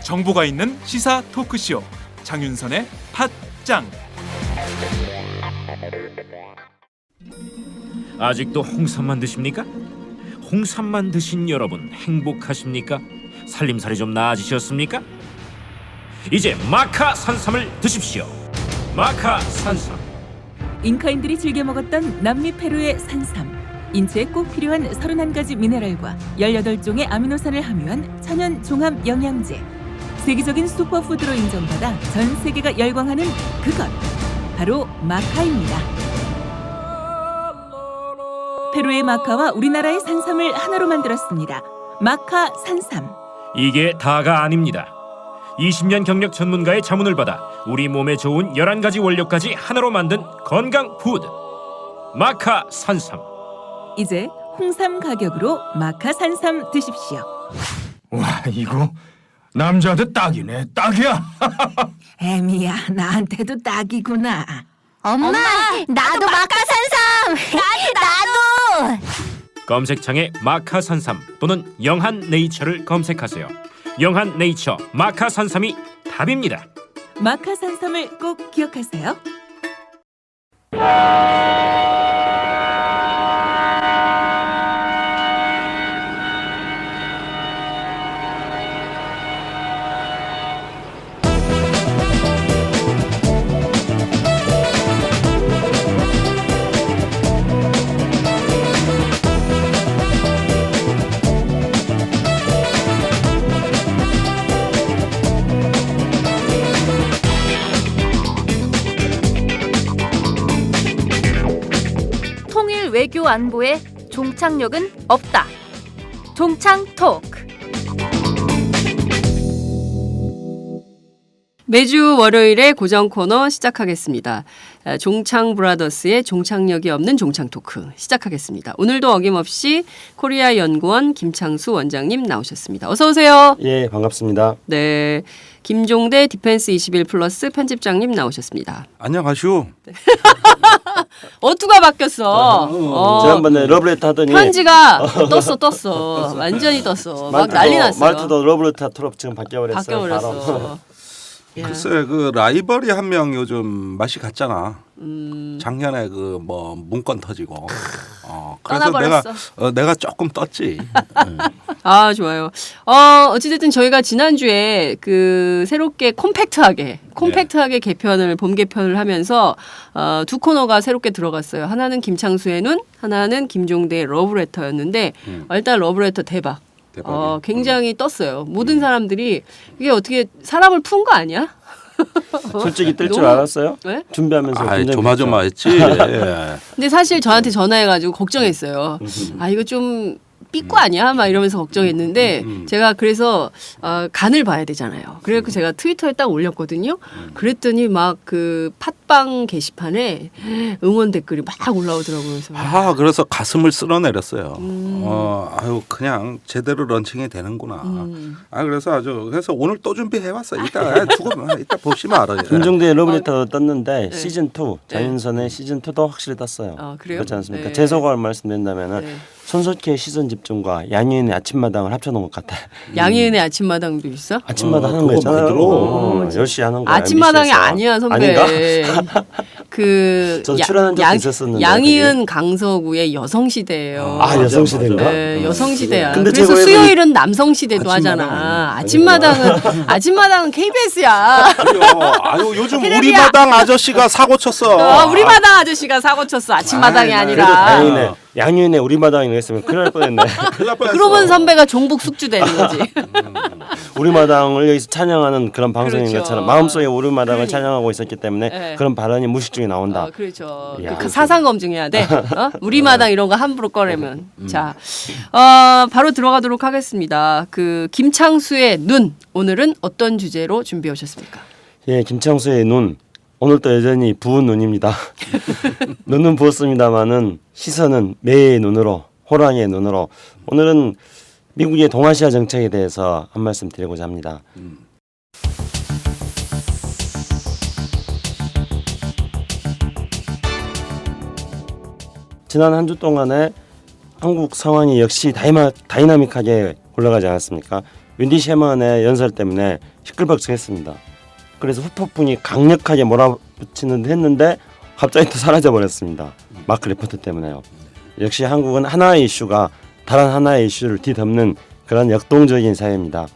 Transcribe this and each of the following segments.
정보가 있는 시사 토크쇼 장윤선의 팟짱. 아직도 홍삼만 드십니까? 홍삼만 드신 여러분 행복하십니까? 살림살이 좀 나아지셨습니까? 이제 마카 산삼을 드십시오. 마카 산삼. 잉카인들이 즐겨 먹었던 남미 페루의 산삼. 인체에 꼭 필요한 31가지 미네랄과 18종의 아미노산을 함유한 천연 종합 영양제. 세계적인 슈퍼푸드로 인정받아 전 세계가 열광하는 그것. 바로 마카입니다. 페루의 마카와 우리나라의 산삼을 하나로 만들었습니다. 마카 산삼. 이게 다가 아닙니다. 20년 경력 전문가의 자문을 받아 우리 몸에 좋은 11가지 원료까지 하나로 만든 건강 푸드. 마카 산삼. 이제 홍삼 가격으로 마카 산삼 드십시오. 와, 이거 남자한테 딱이네. 딱이야. 애미야, 나한테도 딱이구나. 엄마, 나도 마카산삼. 나도. 검색창에 마카 산삼 또는 영한 네이처를 검색하세요. 영한 네이처 마카 산삼이 답입니다. 마카 산삼을 꼭 기억하세요. 외교 안보에 종착역은 없다. 종착 토크. 매주 월요일에 고정 코너 시작하겠습니다. 종창 브라더스의 종착역이 없는 종착 토크 시작하겠습니다. 오늘도 어김없이 코리아 연구원 김창수 원장님 나오셨습니다. 어서 오세요. 예, 반갑습니다. 네, 김종대 디펜스 21 플러스 편집장님 나오셨습니다. 안녕하시오. 어투가 바뀌었어. 지난번에 러브레터 하더니 편지가 떴어. 완전히 떴어. 막 난리 났어요. 말투도 러브레터로 지금 바뀌어버렸어요. 바뀌어버렸어. 글쎄 그 라이벌이 한 명 요즘 맛이 갔잖아. 작년에 그 뭐 문건 터지고. 그래서 떠나버렸어. 내가 조금 떴지. 아, 좋아요. 어찌됐든 저희가 지난주에 그 새롭게 콤팩트하게 개편을 봄 개편을 하면서 두 코너가 새롭게 들어갔어요. 하나는 김창수의 눈, 하나는 김종대의 러브레터였는데 일단 러브레터 대박. 굉장히 떴어요. 모든 사람들이 이게 어떻게 사람을 푼 거 아니야? 솔직히 뜰 줄 알았어요? 네? 준비하면서 굉장히 조마조마했지. 예. 근데 사실 저한테 전화해가지고 걱정했어요. 아, 이거 좀 삐꾸 아니야? 막 이러면서 걱정했는데 제가 그래서 간을 봐야 되잖아요. 그래서 제가 트위터에 딱 올렸거든요. 그랬더니 막 그 팟빵 게시판에 응원 댓글이 막 올라오더라고요. 그래서 가슴을 쓸어내렸어요. 아유 그냥 제대로 런칭이 되는구나. 그래서 그래서 오늘 또 준비해왔어. 이따 보시면 알아요. 김종대의 러브레터 떴는데 시즌 2 장윤선의 시즌 2도 확실히 떴어요. 그래요? 그렇지 않습니까? 네. 제 소감을 말씀드린다면은 손석희의 시선 집중과 양희은의 아침마당을 합쳐놓은 것 같아. 양희은의 아침마당도 있어? 아침마당 하는 거 그거 많이 있잖아요. 들어. 10시 하는 거. 아침마당이 MBC에서. 아니야, 선배. 아닌가? 그 저도 출연한 적도 있었었는데. 양희은 강서구의 여성시대예요. 여성시대인가? 네, 여성시대야. 근데 그래서 제가 수요일은 남성시대도 하잖아. 아침마당은 KBS야. 아유 요즘 우리 마당 아저씨가 사고 쳤어. 우리 마당 아저씨가 사고 쳤어. 아침마당이 그래도 아니라. 다행이네. 양윤의 우리 마당이 했으면 큰일 날 뻔했네. 그러면 선배가 종북 숙주 되는 거지. 우리 마당을 여기서 찬양하는 그런 방송인 그렇죠. 것처럼 마음속에 우리 마당을 찬양하고 있었기 때문에 네. 그런 발언이 무식 중에 나온다. 그렇죠. 야, 사상 검증해야 돼. 우리 마당 이런 거 함부로 꺼내면. 자, 바로 들어가도록 하겠습니다. 그 김창수의 눈, 오늘은 어떤 주제로 준비해 오셨습니까? 예, 김창수의 눈. 오늘도 여전히 부은 눈입니다. 눈은 부었습니다만은 시선은 매의 눈으로, 호랑이의 눈으로. 오늘은 미국의 동아시아 정책에 대해서 한 말씀 드리고자 합니다. 지난 한 주 동안에 한국 상황이 역시 다이나믹하게 올라가지 않았습니까? 윈디 셰먼의 연설 때문에 시끌벅적했습니다. 그래서 후폭풍이 강력하게 몰아붙이는 했는데 갑자기 또 사라져 버렸습니다. 마크 리포트 때문에요. 역시 한국은 하나의 이슈가 다른 하나의 이슈를 뒤덮는 그런 역동적인 사회입니다.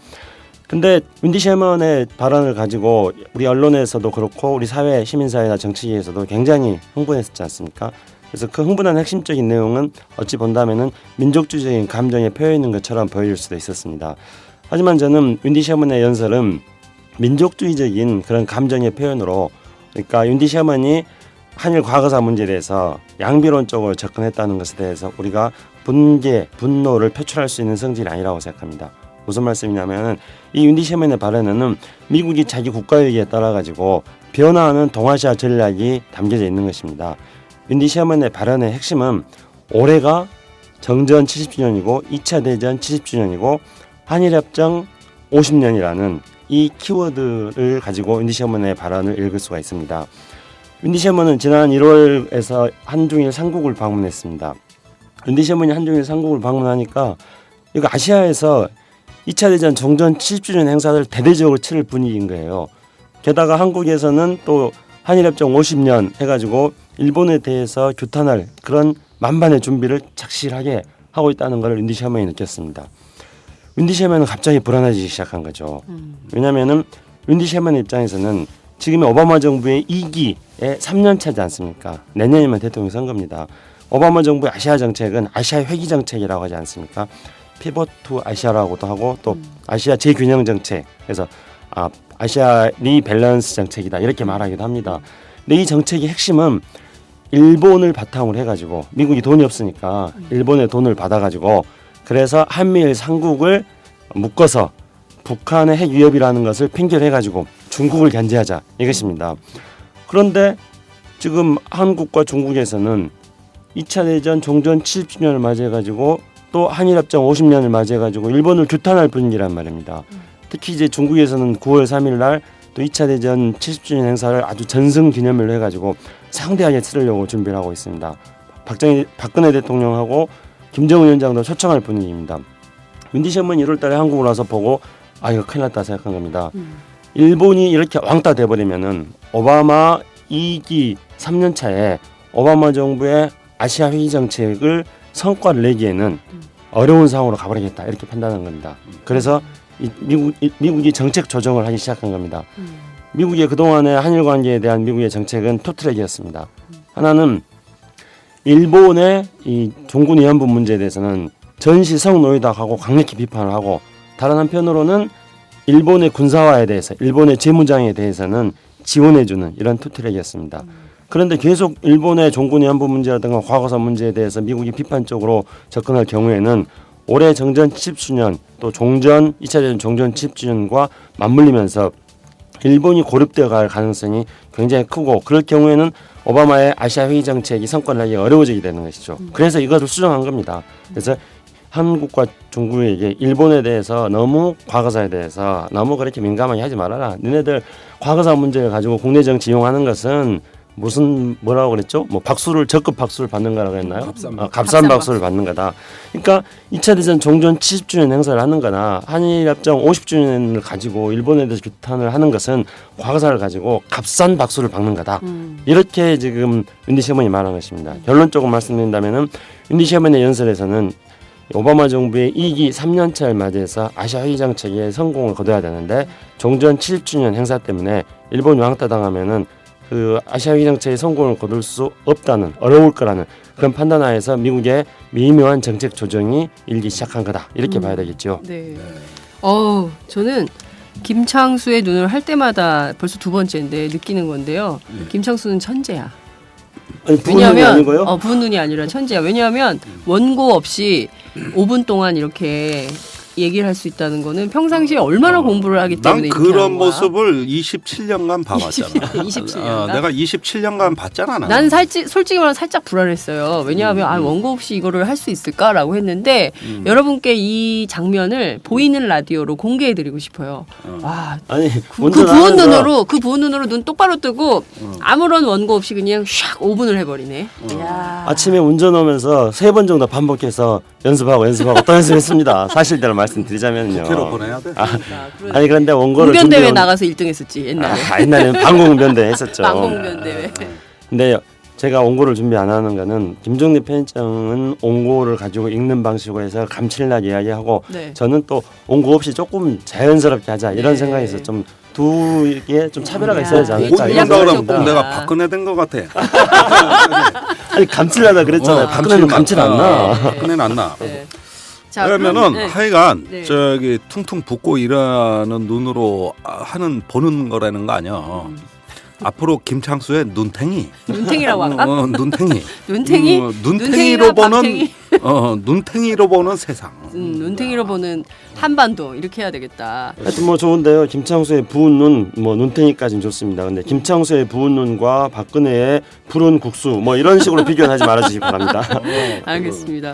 근데 윈디 셰먼의 발언을 가지고 우리 언론에서도 그렇고 우리 사회, 시민사회나 정치계에서도 굉장히 흥분했었지 않습니까? 그래서 그 흥분한 핵심적인 내용은 어찌 본다면은 민족주의적인 감정의 표현인 것처럼 보일 수도 있었습니다. 하지만 저는 윈디 셰먼의 연설은 민족주의적인 그런 감정의 표현으로, 그러니까 윈디 셰먼이 한일 과거사 문제에 대해서 양비론적으로 접근했다는 것에 대해서 우리가 분개, 분노를 표출할 수 있는 성질이 아니라고 생각합니다. 무슨 말씀이냐면은 이 윈디 셰먼의 발언에는 미국이 자기 국가의기에 따라 가지고 변화하는 동아시아 전략이 담겨져 있는 것입니다. 윈디 셰먼의 발언의 핵심은 올해가 정전 70주년이고 2차 대전 70주년이고 한일협정 50년이라는 이 키워드를 가지고 윈디 셰먼의 발언을 읽을 수가 있습니다. 윈디 셰먼은 지난 1월에서 한중일 삼국을 방문했습니다. 윈디 셰먼이 한중일 삼국을 방문하니까 이거 아시아에서 2차 대전 정전 70주년 행사를 대대적으로 치를 분위기인 거예요. 게다가 한국에서는 또 한일협정 50년 해가지고 일본에 대해서 규탄할 그런 만반의 준비를 착실하게 하고 있다는 걸 윈디 셰먼이 느꼈습니다. 윈디 셰먼은 갑자기 불안해지기 시작한 거죠. 왜냐하면은 윈디 셰먼 입장에서는 지금의 오바마 정부의 2기의 3년 차지 않습니까? 내년이면 대통령 선거입니다. 오바마 정부의 아시아 정책은 아시아 회귀 정책이라고 하지 않습니까? 피벗 투 아시아라고도 하고 또 아시아 재균형 정책, 그래서 아시아 리밸런스 정책이다 이렇게 말하기도 합니다. 근데 이 정책의 핵심은 일본을 바탕으로 해가지고 미국이 돈이 없으니까 일본의 돈을 받아가지고 그래서 한미일 삼국을 묶어서 북한의 핵 위협이라는 것을 핑계로 해가지고 중국을 견제하자 이것입니다. 그런데 지금 한국과 중국에서는 2차 대전 종전 70주년을 맞이해가지고 또 한일협정 50년을 맞이해가지고 일본을 규탄할 분위기란 말입니다. 특히 이제 중국에서는 9월 3일 날 또 2차 대전 70주년 행사를 아주 전승기념일로 해가지고 상대하게 치르려고 준비를 하고 있습니다. 박근혜 대통령하고 김정은 위원장도 초청할 분위기입니다. 윈디 셰먼이 1월달에 한국을 와서 보고 이거 큰일 났다 생각한 겁니다. 일본이 이렇게 왕따 돼버리면은 오바마 2기 3년 차에 오바마 정부의 아시아 회귀 정책을 성과를 내기에는 어려운 상황으로 가버리겠다 이렇게 판단한 겁니다. 그래서 미국이 정책 조정을 하기 시작한 겁니다. 미국의 그동안의 한일 관계에 대한 미국의 정책은 투트랙이었습니다. 하나는 일본의 이 종군 위안부 문제에 대해서는 전시 성노예다하고 강력히 비판을 하고, 다른 한편으로는 일본의 군사화에 대해서, 일본의 재무장에 대해서는 지원해주는 이런 투트랙이었습니다. 그런데 계속 일본의 종군 위안부 문제라든가 과거사 문제에 대해서 미국이 비판적으로 접근할 경우에는 올해 정전 70주년 또 종전 2차 대전 종전 70주년과 맞물리면서 일본이 고립되어 갈 가능성이 굉장히 크고, 그럴 경우에는 오바마의 아시아 회의 정책이 성과를 내기 어려워지게 되는 것이죠. 그래서 이것을 수정한 겁니다. 그래서 한국과 중국에게 일본에 대해서 너무 과거사에 대해서 너무 그렇게 민감하게 하지 말아라. 너네들 과거사 문제를 가지고 국내 정치 이용하는 것은 무슨 뭐라고 그랬죠? 뭐 박수를 적급 박수를 받는 거라고 했나요? 값싼 박수를 받는 거다. 그러니까 2차 대전 종전 70주년 행사를 하는 거나 한일협정 50주년을 가지고 일본에 대해서 규탄을 하는 것은 과거사를 가지고 값싼 박수를 받는 거다. 이렇게 지금 윈디 셰먼이 말한 것입니다. 결론적으로 말씀드린다면은 윈디 셰먼의 연설에서는 오바마 정부의 2기 3년차를 맞이해서 아시아 회의 정책에 성공을 거둬야 되는데 종전 70주년 행사 때문에 일본 왕따 당하면은 그 아시아 회의 정책의 성공을 거둘 수 없다는, 어려울 거라는 그런 판단하에서 미국의 미묘한 정책 조정이 일기 시작한 거다 이렇게 봐야 되겠죠. 네. 저는 김창수의 눈을 할 때마다 벌써 두 번째인데 느끼는 건데요. 김창수는 천재야. 아니, 부은 눈이 아니고요? 부은 눈이 아니라 천재야. 왜냐하면 원고 없이 5분 동안 이렇게 얘기를 할 수 있다는 거는 평상시에 얼마나 공부를 하기 때문에 난 이렇게 그런 하는 거야. 모습을 27년간 봐왔잖아. 27년간? 내가 27년간 봤잖아. 나는 솔직히 말하면 살짝 불안했어요. 왜냐하면 원고 없이 이거를 할 수 있을까라고 했는데 여러분께 이 장면을 보이는 라디오로 공개해드리고 싶어요. 와, 아니 그 부은 눈으로 눈 똑바로 뜨고 아무런 원고 없이 그냥 샥 5분을 해버리네. 이야. 아침에 운전하면서 3번 정도 반복해서 연습하고 또 연습했습니다. 사실대로 말씀드리자면요. 국회로 보내야 돼. 아니 그런데 원고를 웅변대회 나가서 1등했었지 옛날에. 옛날에는 방공변대 했었죠. 방공변대회. 근데 제가 원고를 준비 안 하는 거는 김종립 편집장은 원고를 가지고 읽는 방식으로 해서 감칠나게 이야기하고 네. 저는 또 원고 없이 조금 자연스럽게 하자 이런 네. 생각에서 좀 두 개 좀 차별화가 있어야 하지 않을까 전략 이런 그러면 생각입니다. 꼭 내가 박근혜 된 것 같아. 아니 감칠나다 그랬잖아요. 박근혜는 감칠 안 나. 박근혜는 안 나. 네. 자, 그러면은 네. 하여간 네. 저기 퉁퉁 붓고 일하는 눈으로 보는 거라는 거 아니야. 앞으로 김창수의 눈탱이. 눈탱이라고 할까? 눈탱이. 눈탱이? 눈탱이로 보는 박탱이? 눈탱이로 보는 세상. 눈탱이로 보는 한반도 이렇게 해야 되겠다. 하여튼 뭐 좋은데요. 김창수의 부은 눈, 뭐 눈탱이까지는 좋습니다. 근데 김창수의 부은 눈과 박근혜의 푸른 국수 뭐 이런 식으로 비교는 하지 말아주시기 바랍니다. 알겠습니다.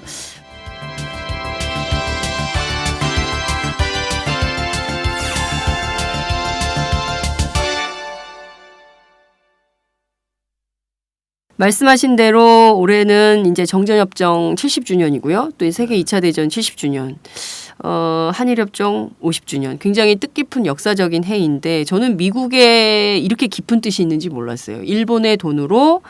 말씀하신 대로 올해는 이제 정전협정 70주년이고요. 또 세계 2차 대전 70주년, 한일협정 50주년. 굉장히 뜻깊은 역사적인 해인데 저는 미국에 이렇게 깊은 뜻이 있는지 몰랐어요. 일본의 돈으로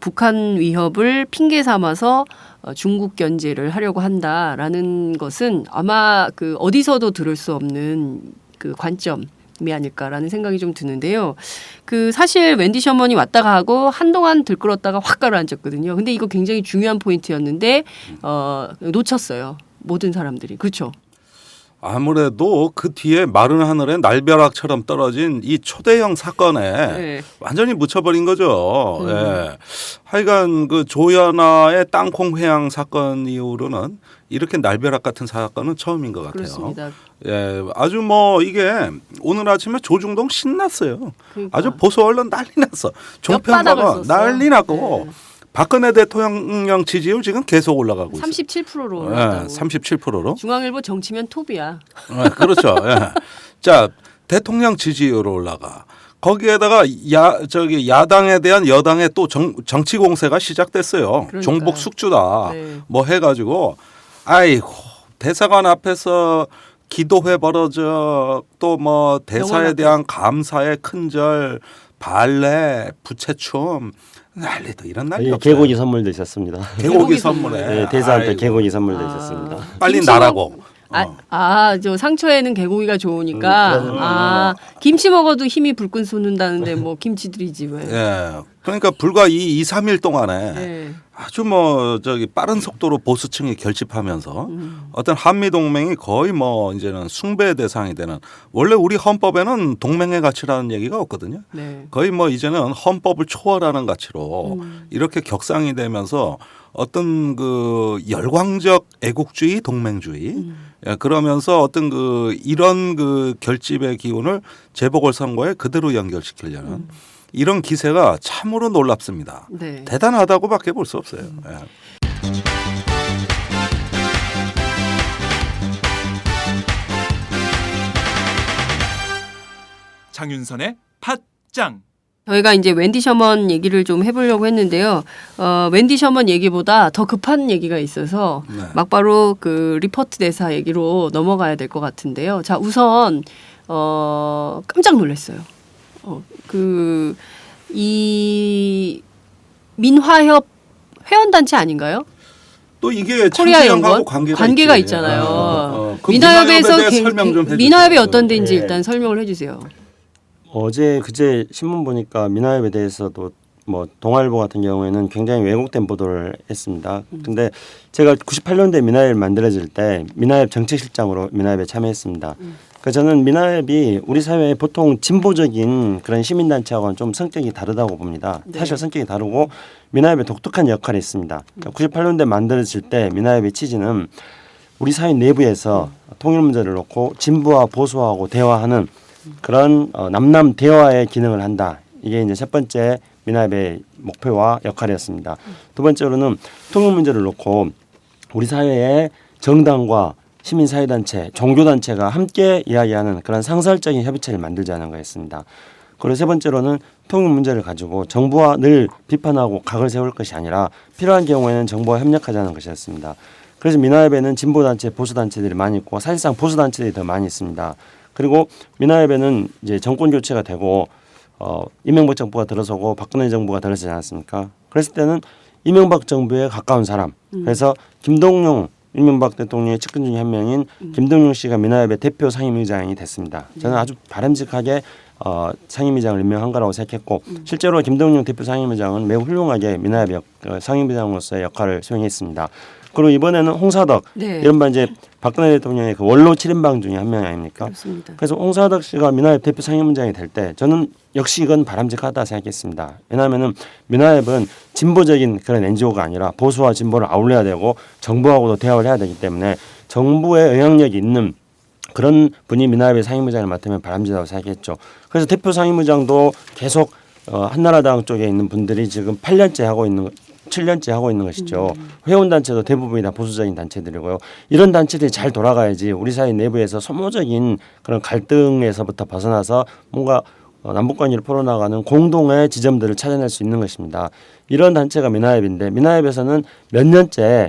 북한 위협을 핑계 삼아서 중국 견제를 하려고 한다라는 것은 아마 그 어디서도 들을 수 없는 그 관점. 이 아닐까라는 생각이 좀 드는데요. 그 사실 웬디 셔먼이 왔다 가고 한동안 들끓었다가 확 가라앉았거든요. 근데 이거 굉장히 중요한 포인트였는데 놓쳤어요. 모든 사람들이. 그렇죠. 아무래도 그 뒤에 마른 하늘에 날벼락처럼 떨어진 이 초대형 사건에 네. 완전히 묻혀버린 거죠. 예. 하여간 그 조연아의 땅콩 회항 사건 이후로는 이렇게 날벼락 같은 사건은 처음인 것 같아요. 그렇습니다. 예, 아주 뭐 이게 오늘 아침에 조중동 신났어요. 그러니까. 아주 보수 언론 난리 났어. 종편가가 혓바닥을 난리 났고 네. 박근혜 대통령 지지율 지금 계속 올라가고 있어요. 37%로 예, 올랐다고. 37%로. 중앙일보 정치면 톱이야. 그렇죠. 예. 자, 대통령 지지율 올라가. 거기에다가 야당에 대한 여당의 또 정치 공세가 시작됐어요. 그러니까요. 종북 숙주다. 네. 뭐 해가지고 아이고 대사관 앞에서 기도회 벌어져 또 뭐 대사에 대한 감사의 큰절 발레 부채춤 난리도 이런 난리 없어요. 개고기 선물도 있었습니다. 개고기 선물에 네, 대사한테 아이고. 개고기 선물도 있었습니다. 빨리 김치먹- 나라고. 저 상처에는 개고기가 좋으니까 김치 먹어도 힘이 불끈 솟는다는데 뭐 김치들이지 왜. 예. 그러니까 불과 2-3일 동안에 네. 아주 뭐 빠른 속도로 보수층이 결집하면서 어떤 한미 동맹이 거의 뭐 이제는 숭배의 대상이 되는 원래 우리 헌법에는 동맹의 가치라는 얘기가 없거든요. 네. 거의 뭐 이제는 헌법을 초월하는 가치로 이렇게 격상이 되면서 어떤 그 열광적 애국주의 동맹주의 예, 그러면서 어떤 그 이런 그 결집의 기운을 재보궐선거에 그대로 연결시키려는 이런 기세가 참으로 놀랍습니다. 네. 대단하다고밖에 볼 수 없어요. 예. 장윤선의 팟짱. 저희가 이제 웬디 셔먼 얘기를 좀 해보려고 했는데요. 웬디 셔먼 얘기보다 더 급한 얘기가 있어서 네. 막바로 그 리포트 대사 얘기로 넘어가야 될 것 같은데요. 자, 우선 깜짝 놀랐어요. 이 민화협 회원단체 아닌가요? 또 이게 코리아 창시연하고 연구원 관계가 있지. 있잖아요. 그 민화협에서 민화협에 대해 설명 좀 해주세요. 민화협이 어떤 데인지 네. 일단 설명을 해주세요. 그제 신문 보니까 민화협에 대해서도 뭐 동아일보 같은 경우에는 굉장히 왜곡된 보도를 했습니다. 근데 제가 98년도에 민화협을 만들어질 때 민화협 정책실장으로 민화협에 참여했습니다. 그러니까 저는 민화협이 우리 사회의 보통 진보적인 그런 시민단체하고는 좀 성격이 다르다고 봅니다. 네. 사실 성격이 다르고 민화협의 독특한 역할이 있습니다. 그러니까 98년도에 만들어질 때 민화협의 취지는 우리 사회 내부에서 통일 문제를 놓고 진보와 보수하고 대화하는 그런 남남 대화의 기능을 한다. 이게 이제 첫 번째 미나협의 목표와 역할이었습니다. 두 번째로는 통일 문제를 놓고 우리 사회의 정당과 시민사회단체, 종교단체가 함께 이야기하는 그런 상설적인 협의체를 만들자는 거였습니다. 그리고 세 번째로는 통일 문제를 가지고 정부와 늘 비판하고 각을 세울 것이 아니라 필요한 경우에는 정부와 협력하자는 것이었습니다. 그래서 미나협에는 진보단체, 보수단체들이 많이 있고 사실상 보수단체들이 더 많이 있습니다. 그리고 미나협에는 이제 정권 교체가 되고 이명박 정부가 들어서고 박근혜 정부가 들어서지 않았습니까? 그랬을 때는 이명박 정부에 가까운 사람. 그래서 김동용 이명박 대통령의 측근 중에 한 명인 김동용 씨가 미나협의 대표 상임위장이 됐습니다. 저는 아주 바람직하게 상임위장을 임명한 거라고 생각했고 실제로 김동용 대표 상임위장은 매우 훌륭하게 미나협 상임위장으로서의 역할을 수행했습니다. 그리고 이번에는 홍사덕 이른바 이제 박근혜 대통령의 그 원로 7인방 중에 한 명 아닙니까? 그렇습니다. 그래서 홍사덕 씨가 미나협 대표 상임위장이 될 때 저는 역시 이건 바람직하다 생각했습니다. 왜냐하면은 미나협은 진보적인 그런 NGO가 아니라 보수와 진보를 아울러야 되고 정부하고도 대화를 해야 되기 때문에 정부의 영향력이 있는 그런 분이 미나협의 상임위장을 맡으면 바람직하다고 생각했죠. 그래서 대표 상임위장도 계속 한나라당 쪽에 있는 분들이 지금 7년째 하고 있는 것이죠. 회원단체도 대부분이 다 보수적인 단체들이고요. 이런 단체들이 잘 돌아가야지 우리 사회 내부에서 소모적인 그런 갈등에서부터 벗어나서 뭔가 남북관계를 풀어나가는 공동의 지점들을 찾아낼 수 있는 것입니다. 이런 단체가 미나협인데 미나협에서는 몇 년째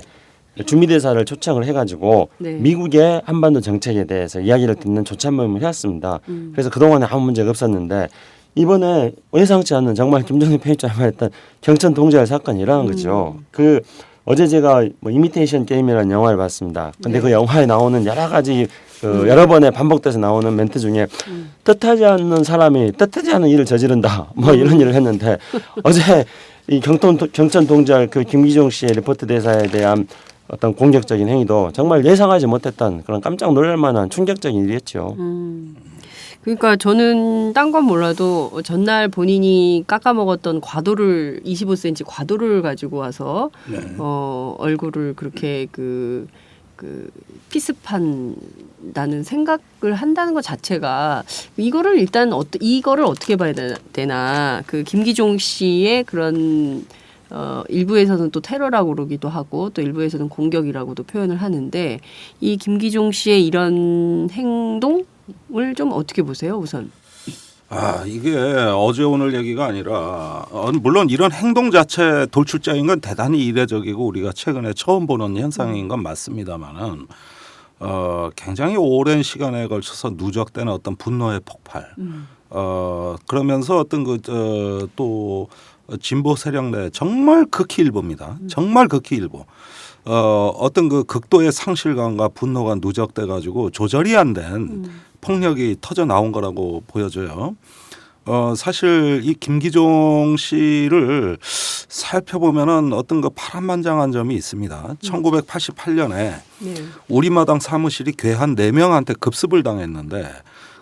주미대사를 초청을 해가지고 미국의 한반도 정책에 대해서 이야기를 듣는 조찬 모임을 해왔습니다. 그래서 그동안에 아무 문제가 없었는데 이번에 예상치 않는 정말 김정일 편집장이 말했던 경천 동지알 사건이 일어난 거죠. 그 어제 제가 뭐 이미테이션 게임이라는 영화를 봤습니다. 근데 그 영화에 나오는 여러 가지 여러 번에 반복돼서 나오는 멘트 중에 뜻하지 않는 사람이 뜻하지 않은 일을 저지른다 뭐 이런 일을 했는데 어제 이 경천 동지알 그 김기종 씨의 리포트 대사에 대한 어떤 공격적인 행위도 정말 예상하지 못했던 그런 깜짝 놀랄 만한 충격적인 일이었죠. 그러니까 저는 딴 건 몰라도 전날 본인이 깎아먹었던 과도를 25cm 과도를 가지고 와서 얼굴을 그렇게 그 피습한다는 생각을 한다는 것 자체가 이거를 일단 이거를 어떻게 봐야 되나 그 김기종 씨의 그런 일부에서는 또 테러라고 그러기도 하고 또 일부에서는 공격이라고도 표현을 하는데 이 김기종 씨의 이런 행동을 좀 어떻게 보세요, 우선? 이게 어제 오늘 얘기가 아니라 물론 이런 행동 자체 돌출자인 건 대단히 이례적이고 우리가 최근에 처음 보는 현상인 건 맞습니다만은 굉장히 오랜 시간에 걸쳐서 누적되는 어떤 분노의 폭발 그러면서 어떤 또 진보 세력 내 정말 극히 일부입니다. 정말 극히 일부. 어떤 그 극도의 상실감과 분노가 누적돼 가지고 조절이 안 된 폭력이 터져 나온 거라고 보여져요. 사실 이 김기종 씨를 살펴보면은 어떤 그 파란만장한 점이 있습니다. 1988년에 우리마당 사무실이 괴한 4명한테 급습을 당했는데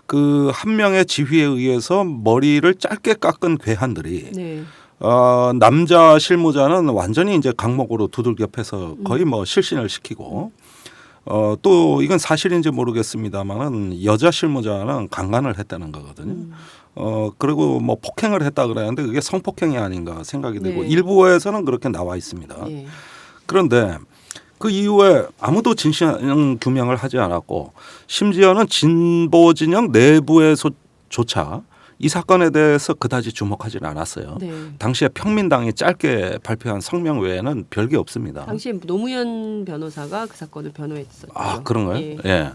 그 한 명의 지휘에 의해서 머리를 짧게 깎은 괴한들이 남자 실무자는 완전히 이제 강목으로 두들겨 패서 거의 뭐 실신을 시키고 또 이건 사실인지 모르겠습니다만은 여자 실무자는 강간을 했다는 거거든요. 그리고 뭐 폭행을 했다 그러는데 그게 성폭행이 아닌가 생각이 되고 일부에서는 그렇게 나와 있습니다. 그런데 그 이후에 아무도 진실 규명을 하지 않았고 심지어는 진보 진영 내부에서조차 이 사건에 대해서 그다지 주목하지는 않았어요. 당시에 평민당이 짧게 발표한 성명 외에는 별게 없습니다. 당시에 노무현 변호사가 그 사건을 변호했었죠. 그런가요? 예.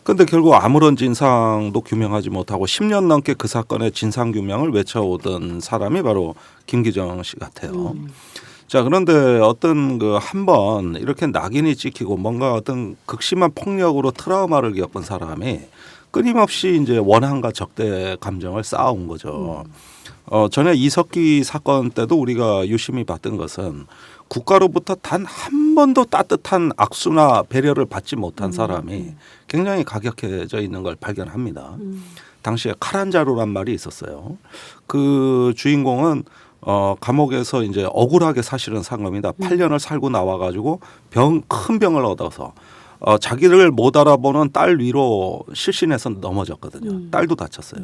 그런데 결국 아무런 진상도 규명하지 못하고 10년 넘게 그 사건의 진상 규명을 외쳐오던 사람이 바로 김기정 씨 같아요. 자, 그런데 어떤 그 한 번 이렇게 낙인이 찍히고 뭔가 어떤 극심한 폭력으로 트라우마를 겪은 사람이 끊임없이 이제 원한과 적대 감정을 쌓아온 거죠. 전에 이석기 사건 때도 우리가 유심히 봤던 것은 국가로부터 단 한 번도 따뜻한 악수나 배려를 받지 못한 사람이 굉장히 가격해져 있는 걸 발견합니다. 당시에 카란자루란 말이 있었어요. 그 주인공은 감옥에서 이제 억울하게 사실은 산 겁니다. 8년을 살고 나와가지고 큰 병을 얻어서 자기를 못 알아보는 딸 위로 실신해서 넘어졌거든요. 딸도 다쳤어요.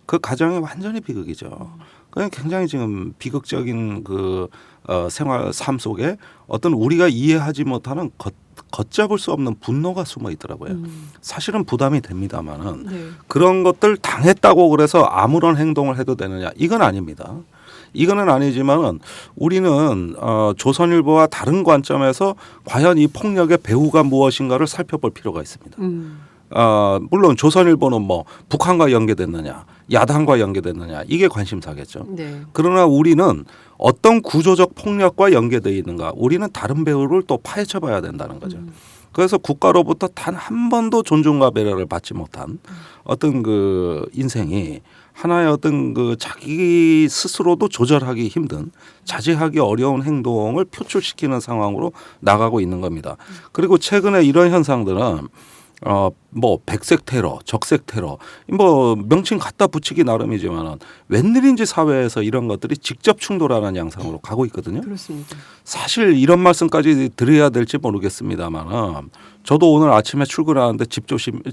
그 가정이 완전히 비극이죠. 그냥 굉장히 지금 비극적인 그 생활 삶 속에 어떤 우리가 이해하지 못하는 걷잡을 수 없는 분노가 숨어 있더라고요. 사실은 부담이 됩니다만은 네. 그런 것들 당했다고 그래서 아무런 행동을 해도 되느냐? 이건 아닙니다. 이거는 아니지만은 우리는 조선일보와 다른 관점에서 과연 이 폭력의 배후가 무엇인가를 살펴볼 필요가 있습니다. 물론 조선일보는 뭐 북한과 연계됐느냐, 야당과 연계됐느냐 이게 관심사겠죠. 네. 그러나 우리는 어떤 구조적 폭력과 연계되어 있는가, 우리는 다른 배후를 또 파헤쳐봐야 된다는 거죠. 그래서 국가로부터 단 한 번도 존중과 배려를 받지 못한 어떤 그 인생이 하나의 어떤 그 자기 스스로도 조절하기 힘든, 자제하기 어려운 행동을 표출시키는 상황으로 나가고 있는 겁니다. 그리고 최근에 이런 현상들은 뭐 백색 테러, 적색 테러, 뭐 명칭 갖다 붙이기 나름이지만은 웬일인지 사회에서 이런 것들이 직접 충돌하는 양상으로 가고 있거든요. 그렇습니다. 사실 이런 말씀까지 드려야 될지 모르겠습니다만은 저도 오늘 아침에 출근하는데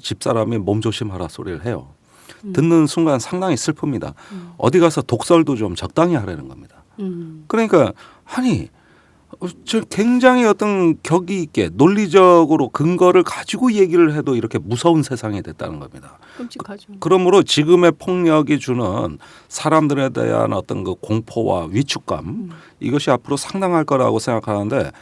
집사람이 몸 조심하라 소리를 해요. 듣는 순간 상당히 슬픕니다. 어디 가서 독설도 좀 적당히 하라는 겁니다. 그러니까 아니 저 굉장히 어떤 격이 있게 논리적으로 근거를 가지고 얘기를 해도 이렇게 무서운 세상이 됐다는 겁니다. 끔찍하죠. 그러므로 지금의 폭력이 주는 사람들에 대한 어떤 그 공포와 위축감 이것이 앞으로 상당할 거라고 생각하는데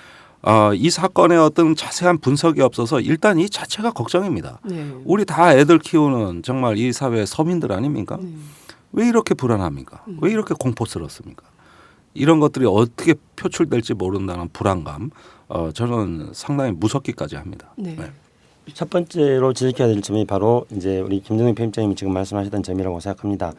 이 사건의 어떤 자세한 분석이 없어서 일단 이 자체가 걱정입니다. 네. 우리 다 애들 키우는 정말 이 사회의 서민들 아닙니까? 네. 왜 이렇게 불안합니까? 왜 이렇게 공포스럽습니까? 이런 것들이 어떻게 표출될지 모른다는 불안감, 저는 상당히 무섭기까지 합니다. 네. 네. 첫 번째로 지적해야 될 점이 바로 이제 우리 김정일 편집장님이 지금 말씀하셨던 점이라고 생각합니다.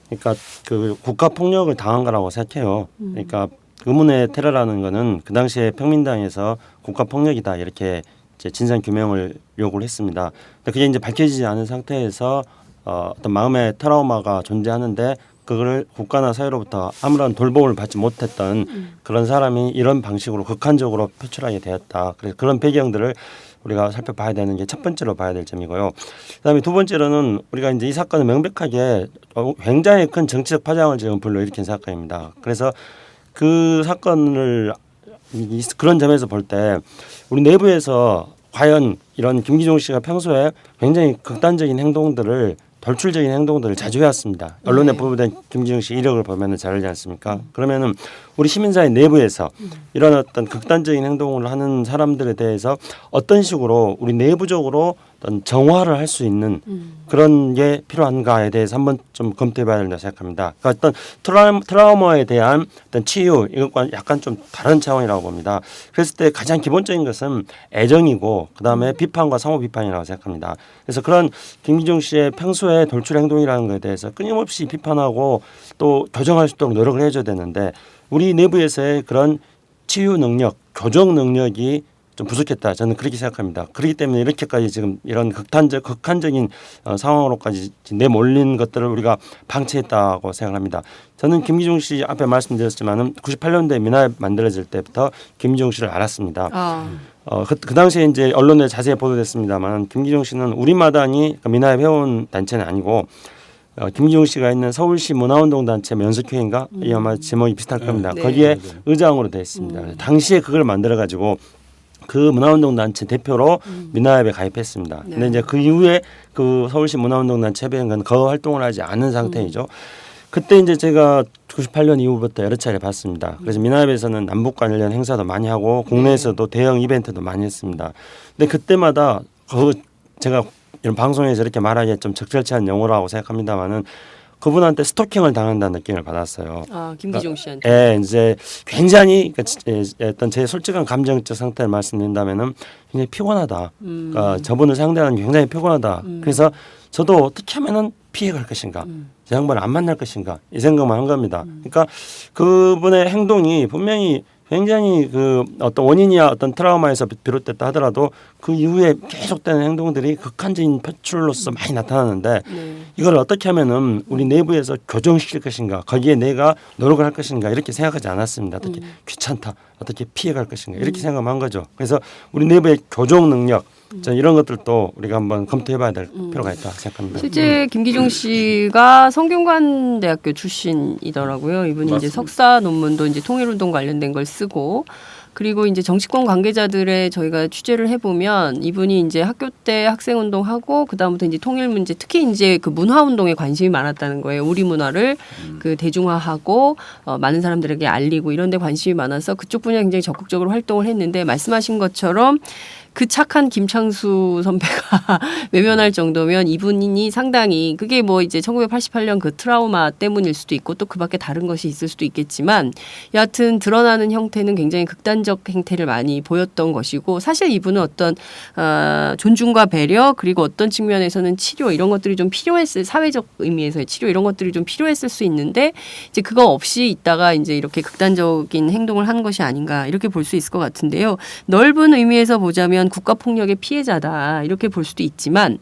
그러니까 그 국가 폭력을 당한 거라고 생각해요. 그러니까 의문의 테러라는 거는 그 당시에 평민당에서 국가 폭력이다 이렇게 이제 진상 규명을 요구를 했습니다. 근데 그게 이제 밝혀지지 않은 상태에서 어떤 마음의 트라우마가 존재하는데 그걸 국가나 사회로부터 아무런 돌봄을 받지 못했던 그런 사람이 이런 방식으로 극한적으로 표출하게 되었다. 그래서 그런 배경들을 우리가 살펴봐야 되는 게 첫 번째로 봐야 될 점이고요. 그다음에 두 번째로는 우리가 이제 이 사건은 명백하게 굉장히 큰 정치적 파장을 지금 불러일으킨 사건입니다. 그래서 그 사건을 그런 점에서 볼 때 우리 내부에서 과연 이런 김기종 씨가 평소에 굉장히 극단적인 행동들을 돌출적인 행동들을 자주 해왔습니다. 언론에 보도된 김기중 씨 이력을 보면은 잘 알지 않습니까? 그러면은 우리 시민사회 내부에서 이런 어떤 극단적인 행동을 하는 사람들에 대해서 어떤 식으로 우리 내부적으로 어떤 정화를 할 수 있는 그런 게 필요한가에 대해서 한번 좀 검토해봐야 된다고 생각합니다. 그러니까 어떤 트라우마에 대한 어떤 치유 이것과 약간 좀 다른 차원이라고 봅니다. 그랬을 때 가장 기본적인 것은 애정이고 그 다음에 비판과 상호 비판이라고 생각합니다. 그래서 그런 김기중 씨의 평소에 돌출 행동이라는 것에 대해서 끊임없이 비판하고 또 교정할 수 있도록 노력을 해줘야 되는데 우리 내부에서의 그런 치유 능력, 교정 능력이 좀 부족했다. 저는 그렇게 생각합니다. 그렇기 때문에 이렇게까지 지금 이런 극한적인 상황으로까지 내몰린 것들을 우리가 방치했다고 생각합니다. 저는 김기중 씨 앞에 말씀드렸지만은 98년도에 민화협 만들어질 때부터 김기중 씨를 알았습니다. 그 당시에 이제 언론에 자세히 보도됐습니다만 김기중 씨는 우리 마당이 민화협 회원 단체는 아니고 김기중 씨가 있는 서울시 문화운동 단체 면석회인가 이 아마 제목이 비슷할 겁니다. 네. 거기에 의장으로 되어 있습니다. 당시에 그걸 만들어 가지고 그 문화운동 단체 대표로 민화협에 가입했습니다. 네. 근데 이제 그 이후에 그 서울시 문화운동 단체 협의회는 그 활동을 하지 않은 상태이죠. 그때 이제 제가 98년 이후부터 여러 차례 봤습니다. 그래서 민화협에서는 남북 관련 행사도 많이 하고 국내에서도 대형 이벤트도 많이 했습니다. 근데 그때마다 제가 이런 방송에서 이렇게 말하기에 좀 적절치 않은 용어라고 생각합니다만은 그분한테 스토킹을 당한다는 느낌을 받았어요. 김기종 씨한테. 예, 이제 굉장히 어떤 제 솔직한 감정적 상태를 말씀드린다면은 굉장히 피곤하다. 그러니까 저분을 상대하는 게 굉장히 피곤하다. 그래서 저도 어떻게 하면은 피해갈 것인가, 저 양반을 안 만날 것인가 이 생각만 한 겁니다. 그러니까 그분의 행동이 분명히 굉장히 그 어떤 원인이야 어떤 트라우마에서 비롯됐다 하더라도 그 이후에 계속되는 행동들이 극한적인 표출로서 많이 나타나는데 이걸 어떻게 하면은 우리 내부에서 교정시킬 것인가 거기에 내가 노력을 할 것인가 이렇게 생각하지 않았습니다. 어떻게 귀찮다 어떻게 피해갈 것인가 이렇게 생각한 거죠. 그래서 우리 내부의 교정 능력 저는 이런 것들도 우리가 한번 검토해봐야 될 필요가 있다 생각합니다. 실제 김기중 씨가 성균관대학교 출신이더라고요. 이분이 이제 석사 논문도 이제 통일운동 관련된 걸 쓰고 그리고 이제 정치권 관계자들의 저희가 취재를 해보면 이분이 이제 학교 때 학생운동하고 그다음부터 이제 통일 문제 특히 이제 그 문화운동에 관심이 많았다는 거예요. 우리 문화를 그 대중화하고 많은 사람들에게 알리고 이런 데 관심이 많아서 그쪽 분야에 굉장히 적극적으로 활동을 했는데 말씀하신 것처럼 그 착한 김창수 선배가 외면할 정도면 이분이 상당히 그게 뭐 이제 1988년 그 트라우마 때문일 수도 있고 또 그 밖에 다른 것이 있을 수도 있겠지만 여하튼 드러나는 형태는 굉장히 극단적 행태를 많이 보였던 것이고 사실 이분은 어떤 존중과 배려 그리고 어떤 측면에서는 치료 이런 것들이 좀 필요했을 사회적 의미에서의 치료 이런 것들이 좀 필요했을 수 있는데 이제 그거 없이 있다가 이제 이렇게 극단적인 행동을 한 것이 아닌가 이렇게 볼 수 있을 것 같은데요. 넓은 의미에서 보자면 국가폭력의 피해자다 이렇게 볼 수도 있지만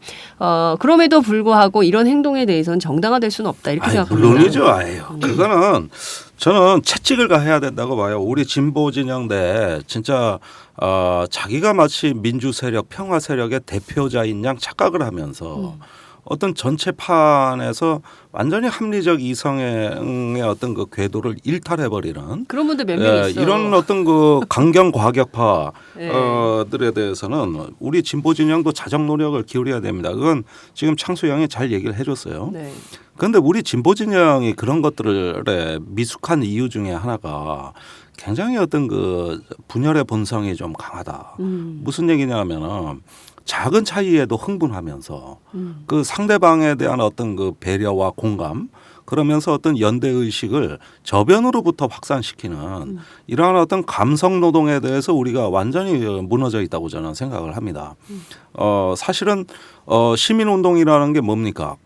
그럼에도 불구하고 이런 행동에 대해서는 정당화될 수는 없다 이렇게 생각합니다. 물론이죠. 아예요. 그거는 저는 채찍을 가해야 된다고 봐요. 우리 진보 진영 내 진짜 자기가 마치 민주 세력, 평화 세력의 대표자인 양 착각을 하면서 어떤 전체판에서 완전히 합리적 이성의 어떤 그 궤도를 일탈해버리는 그런 분들 몇 명 있어요. 이런 어떤 그 강경 과격파들에 대해서는 우리 진보 진영도 자정 노력을 기울여야 됩니다. 그건 지금 창수영이 잘 얘기를 해줬어요. 네. 그런데 우리 진보 진영이 그런 것들에 미숙한 이유 중에 하나가 굉장히 어떤 그 분열의 본성이 좀 강하다. 무슨 얘기냐면은 작은 차이에도 흥분하면서 그 상대방에 대한 어떤 그 배려와 공감 그러면서 어떤 연대 의식을 저변으로부터 확산시키는 이러한 어떤 감성 노동에 대해서 우리가 완전히 무너져 있다고 저는 생각을 합니다. 사실은 시민 운동이라는 게 뭡니까?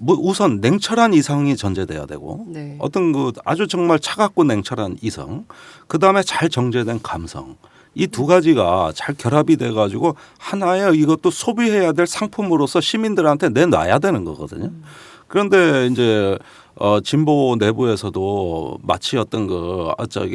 우선 냉철한 이성이 전제돼야 되고 네. 어떤 그 아주 정말 차갑고 냉철한 이성, 그 다음에 잘 정제된 감성. 이 두 가지가 잘 결합이 돼가지고 하나의 이것도 소비해야 될 상품으로서 시민들한테 내놔야 되는 거거든요. 그런데 이제 진보 내부에서도 마치 어떤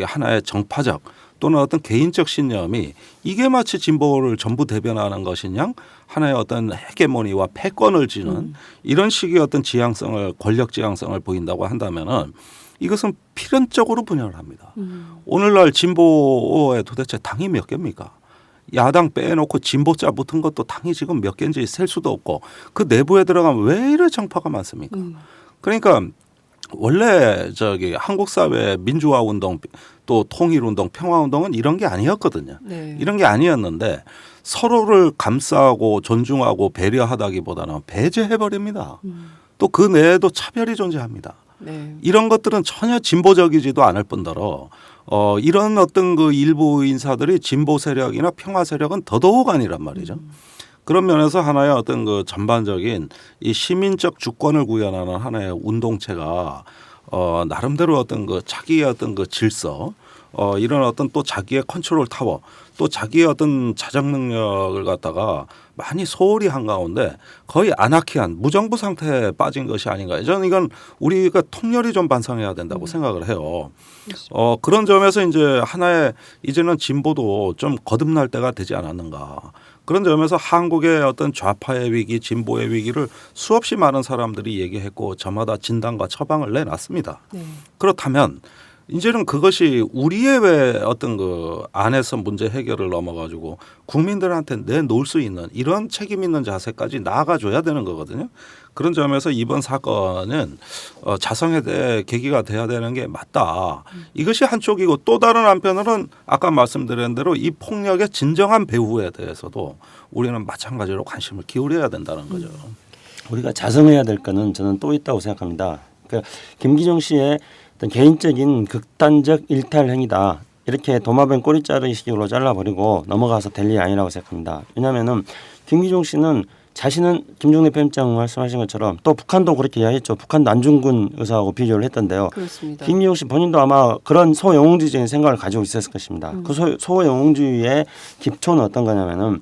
하나의 정파적 또는 어떤 개인적 신념이 이게 마치 진보를 전부 대변하는 것이냐 하나의 어떤 헤게모니와 패권을 쥐는 이런 식의 어떤 지향성을 권력 지향성을 보인다고 한다면은 이것은 필연적으로 분열을 합니다. 오늘날 진보에 도대체 당이 몇 개입니까? 야당 빼놓고 진보자 붙은 것도 당이 지금 몇 개인지 셀 수도 없고 그 내부에 들어가면 왜 이래 정파가 많습니까? 그러니까 원래 한국 사회 민주화 운동 또 통일 운동, 평화 운동은 이런 게 아니었거든요. 네. 이런 게 아니었는데 서로를 감싸고 존중하고 배려하다기보다는 배제해 버립니다. 또 그 내에도 차별이 존재합니다. 네. 이런 것들은 전혀 진보적이지도 않을 뿐더러 이런 어떤 그 일부 인사들이 진보 세력이나 평화 세력은 더더욱 아니란 말이죠. 그런 면에서 하나의 어떤 그 전반적인 이 시민적 주권을 구현하는 하나의 운동체가 나름대로 어떤 그 자기의 어떤 그 질서 이런 어떤 또 자기의 컨트롤 타워 또 자기의 어떤 자정 능력을 갖다가 많이 소홀히 한 가운데 거의 아나키한 무정부 상태에 빠진 것이 아닌가. 저는 이건 우리가 통렬히 좀 반성해야 된다고 생각을 해요. 그런 점에서 이제 하나의 이제는 진보도 좀 거듭날 때가 되지 않았는가. 그런 점에서 한국의 어떤 좌파의 위기, 진보의 위기를 수없이 많은 사람들이 얘기했고 저마다 진단과 처방을 내놨습니다. 네. 그렇다면 이제는 그것이 우리의 왜 어떤 그 안에서 문제 해결을 넘어가지고 국민들한테 내놓을 수 있는 이런 책임 있는 자세까지 나아가줘야 되는 거거든요. 그런 점에서 이번 사건은 자성에 대해 계기가 돼야 되는 게 맞다. 이것이 한쪽이고 또 다른 한편으로는 아까 말씀드린 대로 이 폭력의 진정한 배후에 대해서도 우리는 마찬가지로 관심을 기울여야 된다는 거죠. 우리가 자성해야 될 거는 저는 또 있다고 생각합니다. 그러니까 김기중 씨의 어떤 개인적인 극단적 일탈 행위다. 이렇게 도마뱀 꼬리 자르기식으로 잘라버리고 넘어가서 될 일이 아니라고 생각합니다. 왜냐하면은 김기중 씨는 자신은 김종대 편집장 말씀하신 것처럼 또 북한도 그렇게 이야기했죠. 북한도 안중근 의사하고 비교를 했던데요. 그렇습니다. 김기중 씨 본인도 아마 그런 소영웅주의적인 생각을 가지고 있었을 것입니다. 그 소영웅주의의 기초는 어떤 거냐면은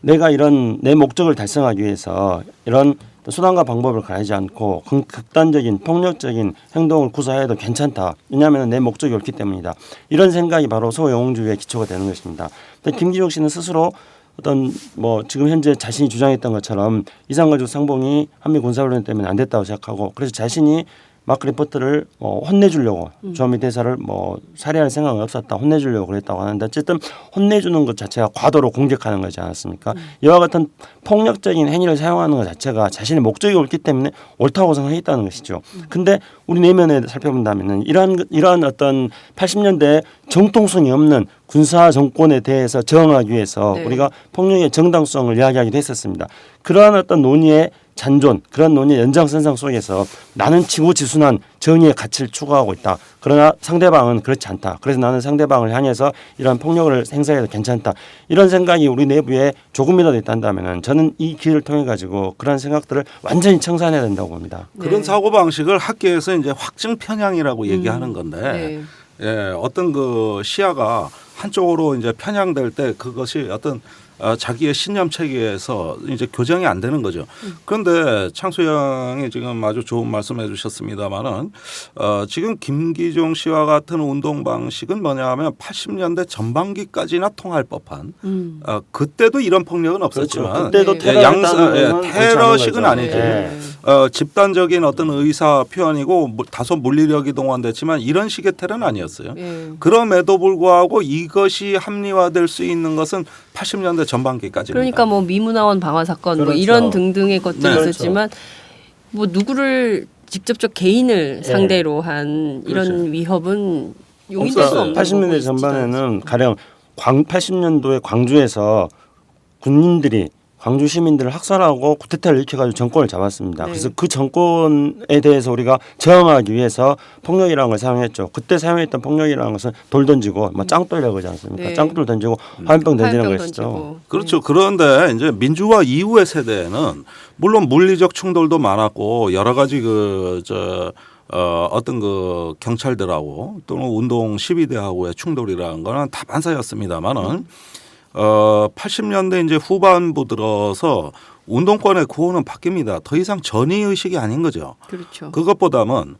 내가 이런 내 목적을 달성하기 위해서 이런 수단과 방법을 가리지 않고 극단적인 폭력적인 행동을 구사해도 괜찮다. 왜냐하면 내 목적이 옳기 때문이다. 이런 생각이 바로 소영웅주의의 기초가 되는 것입니다. 김기중 씨는 스스로 어떤 뭐 지금 현재 자신이 주장했던 것처럼 이산가족 상봉이 한미 군사훈련 때문에 안 됐다고 생각하고 그래서 자신이 마크 리포트를 혼내주려고 주한미 대사를 뭐 살해할 생각은 없었다 혼내주려고 그랬다고 하는데 어쨌든 혼내주는 것 자체가 과도로 공격하는 거지 않았습니까? 이와 같은 폭력적인 행위를 사용하는 것 자체가 자신의 목적이 옳기 때문에 옳다고 생각했다는 것이죠. 근데 우리 내면에 살펴본다면은 이러한 어떤 80년대 정통성이 없는 군사 정권에 대해서 저항하기 위해서 네. 우리가 폭력의 정당성을 이야기하기도 했었습니다. 그러한 어떤 논의의 잔존, 그런 논의의 연장선상 속에서 나는 지고지순한 정의의 가치를 추구하고 있다. 그러나 상대방은 그렇지 않다. 그래서 나는 상대방을 향해서 이런 폭력을 행사해도 괜찮다. 이런 생각이 우리 내부에 조금이라도 있다면 저는 이 기회를 통해 가지고 그런 생각들을 완전히 청산해야 된다고 봅니다. 그런 사고 방식을 학계에서 이제 확증 편향이라고 얘기하는 건데 예, 어떤 그 시야가 한쪽으로 이제 편향될 때 그것이 어떤 자기의 신념 체계에서 이제 교정이 안 되는 거죠. 그런데 창수영이 지금 아주 좋은 말씀해 주셨습니다마는 지금 김기종 씨와 같은 운동 방식은 뭐냐면 80년대 전반기까지나 통할 법한 그때도 이런 폭력은 없었지만 그렇죠. 그때도 네. 테러식은 아니지. 네. 집단적인 어떤 의사 표현이고 다소 물리력이 동원됐지만 이런 식의 테러는 아니었어요. 그럼에도 불구하고 이것이 합리화될 수 있는 것은 80년대 전반기까지입니다. 그러니까 뭐 미문화원 방화 사건 그렇죠. 뭐 이런 등등의 것들이 네. 있었지만 뭐 누구를 직접적 개인을 상대로 한 이런 그렇죠. 위협은 용인될 수 없는 80년대 전반에는 가령 80년도에 광주에서 군인들이 광주 시민들을 학살하고 쿠데타를 일으켜가지고 정권을 잡았습니다. 네. 그래서 그 정권에 대해서 우리가 저항하기 위해서 폭력이라는 걸 사용했죠. 그때 사용했던 폭력이라는 것은 돌 던지고 뭐 짱돌이라고 하지 않습니까? 네. 짱돌 던지고 화염병 던지는 화염병 것이죠. 던지고. 그렇죠. 그런데 이제 민주화 이후의 세대에는 물론 물리적 충돌도 많았고 여러 가지 어떤 그 경찰들하고 또는 운동 시위대하고의 충돌이라는 거는 다반사였습니다만은 80년대 이제 후반부 들어서 운동권의 구호는 바뀝니다. 더 이상 전위 의식이 아닌 거죠. 그렇죠. 그것보다는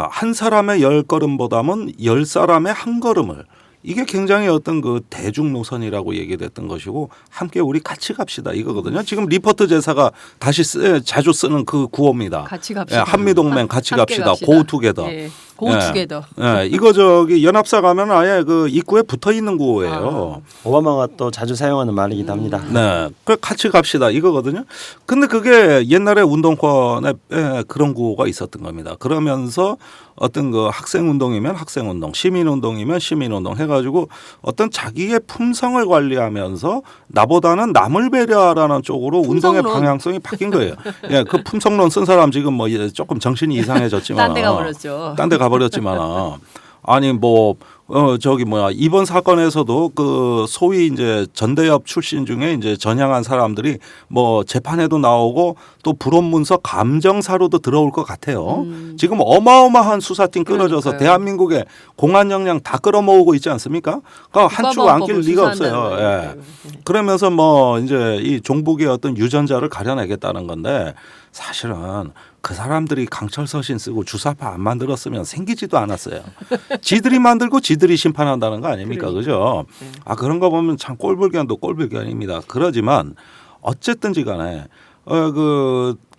한 사람의 10걸음보다는 10사람의 한 걸음을 이게 굉장히 어떤 그 대중 노선이라고 얘기됐던 것이고 함께 우리 같이 갑시다 이거거든요. 지금 리포트 제사가 다시 자주 쓰는 그 구호입니다. 같이 갑시다. 예, 한미동맹 같이 함께 갑시다. 갑시다. 고투게더. 네. 고투게더. 예, 이거 연합사 가면 아예 그 입구에 붙어 있는 구호예요. 오바마가 또 자주 사용하는 말이기도 합니다. 네, 그 같이 갑시다 이거거든요. 근데 그게 옛날에 운동권에 그런 구호가 있었던 겁니다. 그러면서 어떤 그 학생 운동이면 학생 운동, 시민 운동이면 시민 운동 해가지고 어떤 자기의 품성을 관리하면서 나보다는 남을 배려하라는 쪽으로 운동의 방향성이 바뀐 거예요. 예, 그 품성론 쓴 사람 지금 뭐 조금 정신이 이상해졌지만 딴 데 가버렸죠. 딴 데 가버렸지만 아니 뭐 이번 사건에서도 그 소위 이제 전대협 출신 중에 이제 전향한 사람들이 뭐 재판에도 나오고 또 불온문서 감정사로도 들어올 것 같아요. 지금 어마어마한 수사팀 끌어줘서 그러니까요. 대한민국의 공안 역량 다 끌어모으고 있지 않습니까? 그러니까 한축 안길 리가 없어요. 예. 그러면서 뭐 이제 이 종북의 어떤 유전자를 가려내겠다는 건데 사실은 그 사람들이 강철서신 쓰고 주사파 안 만들었으면 생기지도 않았어요. 지들이 만들고 지들이 심판한다는 거 아닙니까? 그죠? 그런 거 보면 참 꼴불견도 꼴불견입니다. 그러지만 어쨌든지 간에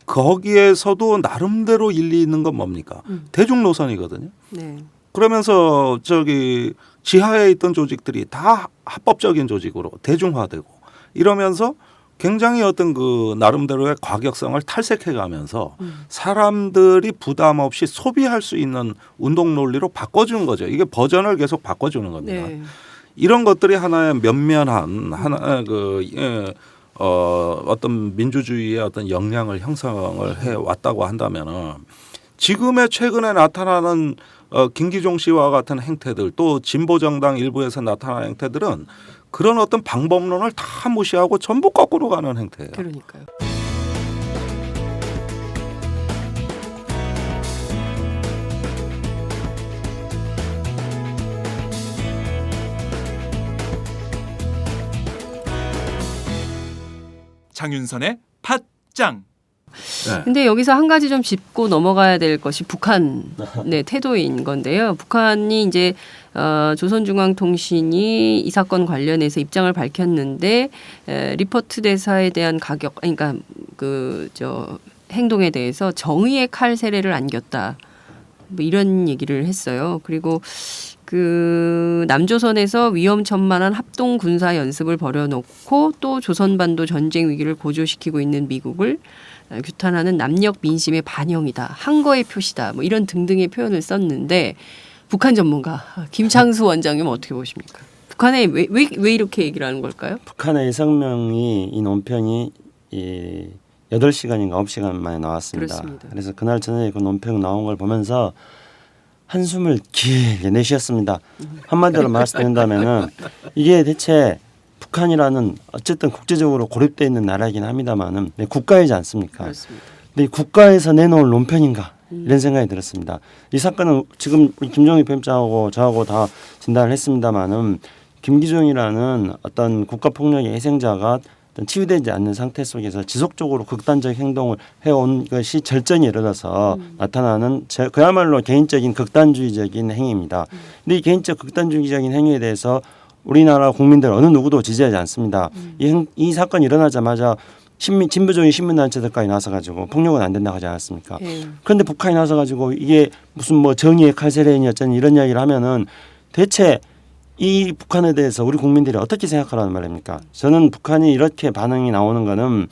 거기에서도 나름대로 일리 있는 건 뭡니까? 대중 노선이거든요. 네. 그러면서 지하에 있던 조직들이 다 합법적인 조직으로 대중화되고 이러면서 굉장히 어떤 그 나름대로의 과격성을 탈색해가면서 사람들이 부담 없이 소비할 수 있는 운동 논리로 바꿔주는 거죠. 이게 버전을 계속 바꿔주는 겁니다. 네. 이런 것들이 하나의 면면한 어떤 민주주의의 어떤 역량을 형성을 해 왔다고 한다면은 지금의 최근에 나타나는 김기종 씨와 같은 행태들 또 진보 정당 일부에서 나타나는 행태들은 그런 어떤 방법론을 다 무시하고 전부 거꾸로 가는 행태예요. 그러니까요. 장윤선의 팟짱. 근데 여기서 한 가지 좀 짚고 넘어가야 될 것이 북한의 태도인 건데요. 북한이 이제 조선중앙통신이 이 사건 관련해서 입장을 밝혔는데 리포트 대사에 대한 그러니까 행동에 대해서 정의의 칼 세례를 안겼다. 뭐 이런 얘기를 했어요. 그리고 그 남조선에서 위험천만한 합동 군사 연습을 벌여놓고 또 조선반도 전쟁 위기를 고조시키고 있는 미국을 규탄하는 남녘 민심의 반영이다. 한거의 표시다. 뭐 이런 등등의 표현을 썼는데 북한 전문가 김창수 원장님 어떻게 보십니까? 북한에 왜 이렇게 얘기를 하는 걸까요? 북한의 이 성명이 이 논평이 8시간인가 9시간 만에 나왔습니다. 그렇습니다. 그래서 그날 저녁에 그 논평 나온 걸 보면서 한숨을 길게 내쉬었습니다. 한마디로 말씀드린다면은 이게 대체 북한이라는 어쨌든 국제적으로 고립되어 있는 나라이긴 합니다만은 국가이지 않습니까? 그렇습니다. 근데 국가에서 내놓은 논평인가 이런 생각이 들었습니다. 이 사건은 지금 김종희 편집장하고 저하고 다 진단을 했습니다만은 김기종이라는 어떤 국가폭력의 희생자가 치유되지 않는 상태 속에서 지속적으로 극단적 행동을 해온 것이 절정에 이르러서 나타나는 그야말로 개인적인 극단주의적인 행위입니다. 근데 이 개인적 극단주의적인 행위에 대해서 우리나라 국민들 어느 누구도 지지하지 않습니다. 이 사건이 일어나자마자 진보적인 시민단체들까지 나서가지고 폭력은 안 된다고 하지 않았습니까? 그런데 북한이 나서가지고 이게 무슨 뭐 정의의 칼세례니 어쩌니 이런 이야기를 하면은 대체 이 북한에 대해서 우리 국민들이 어떻게 생각하라는 말입니까? 저는 북한이 이렇게 반응이 나오는 거는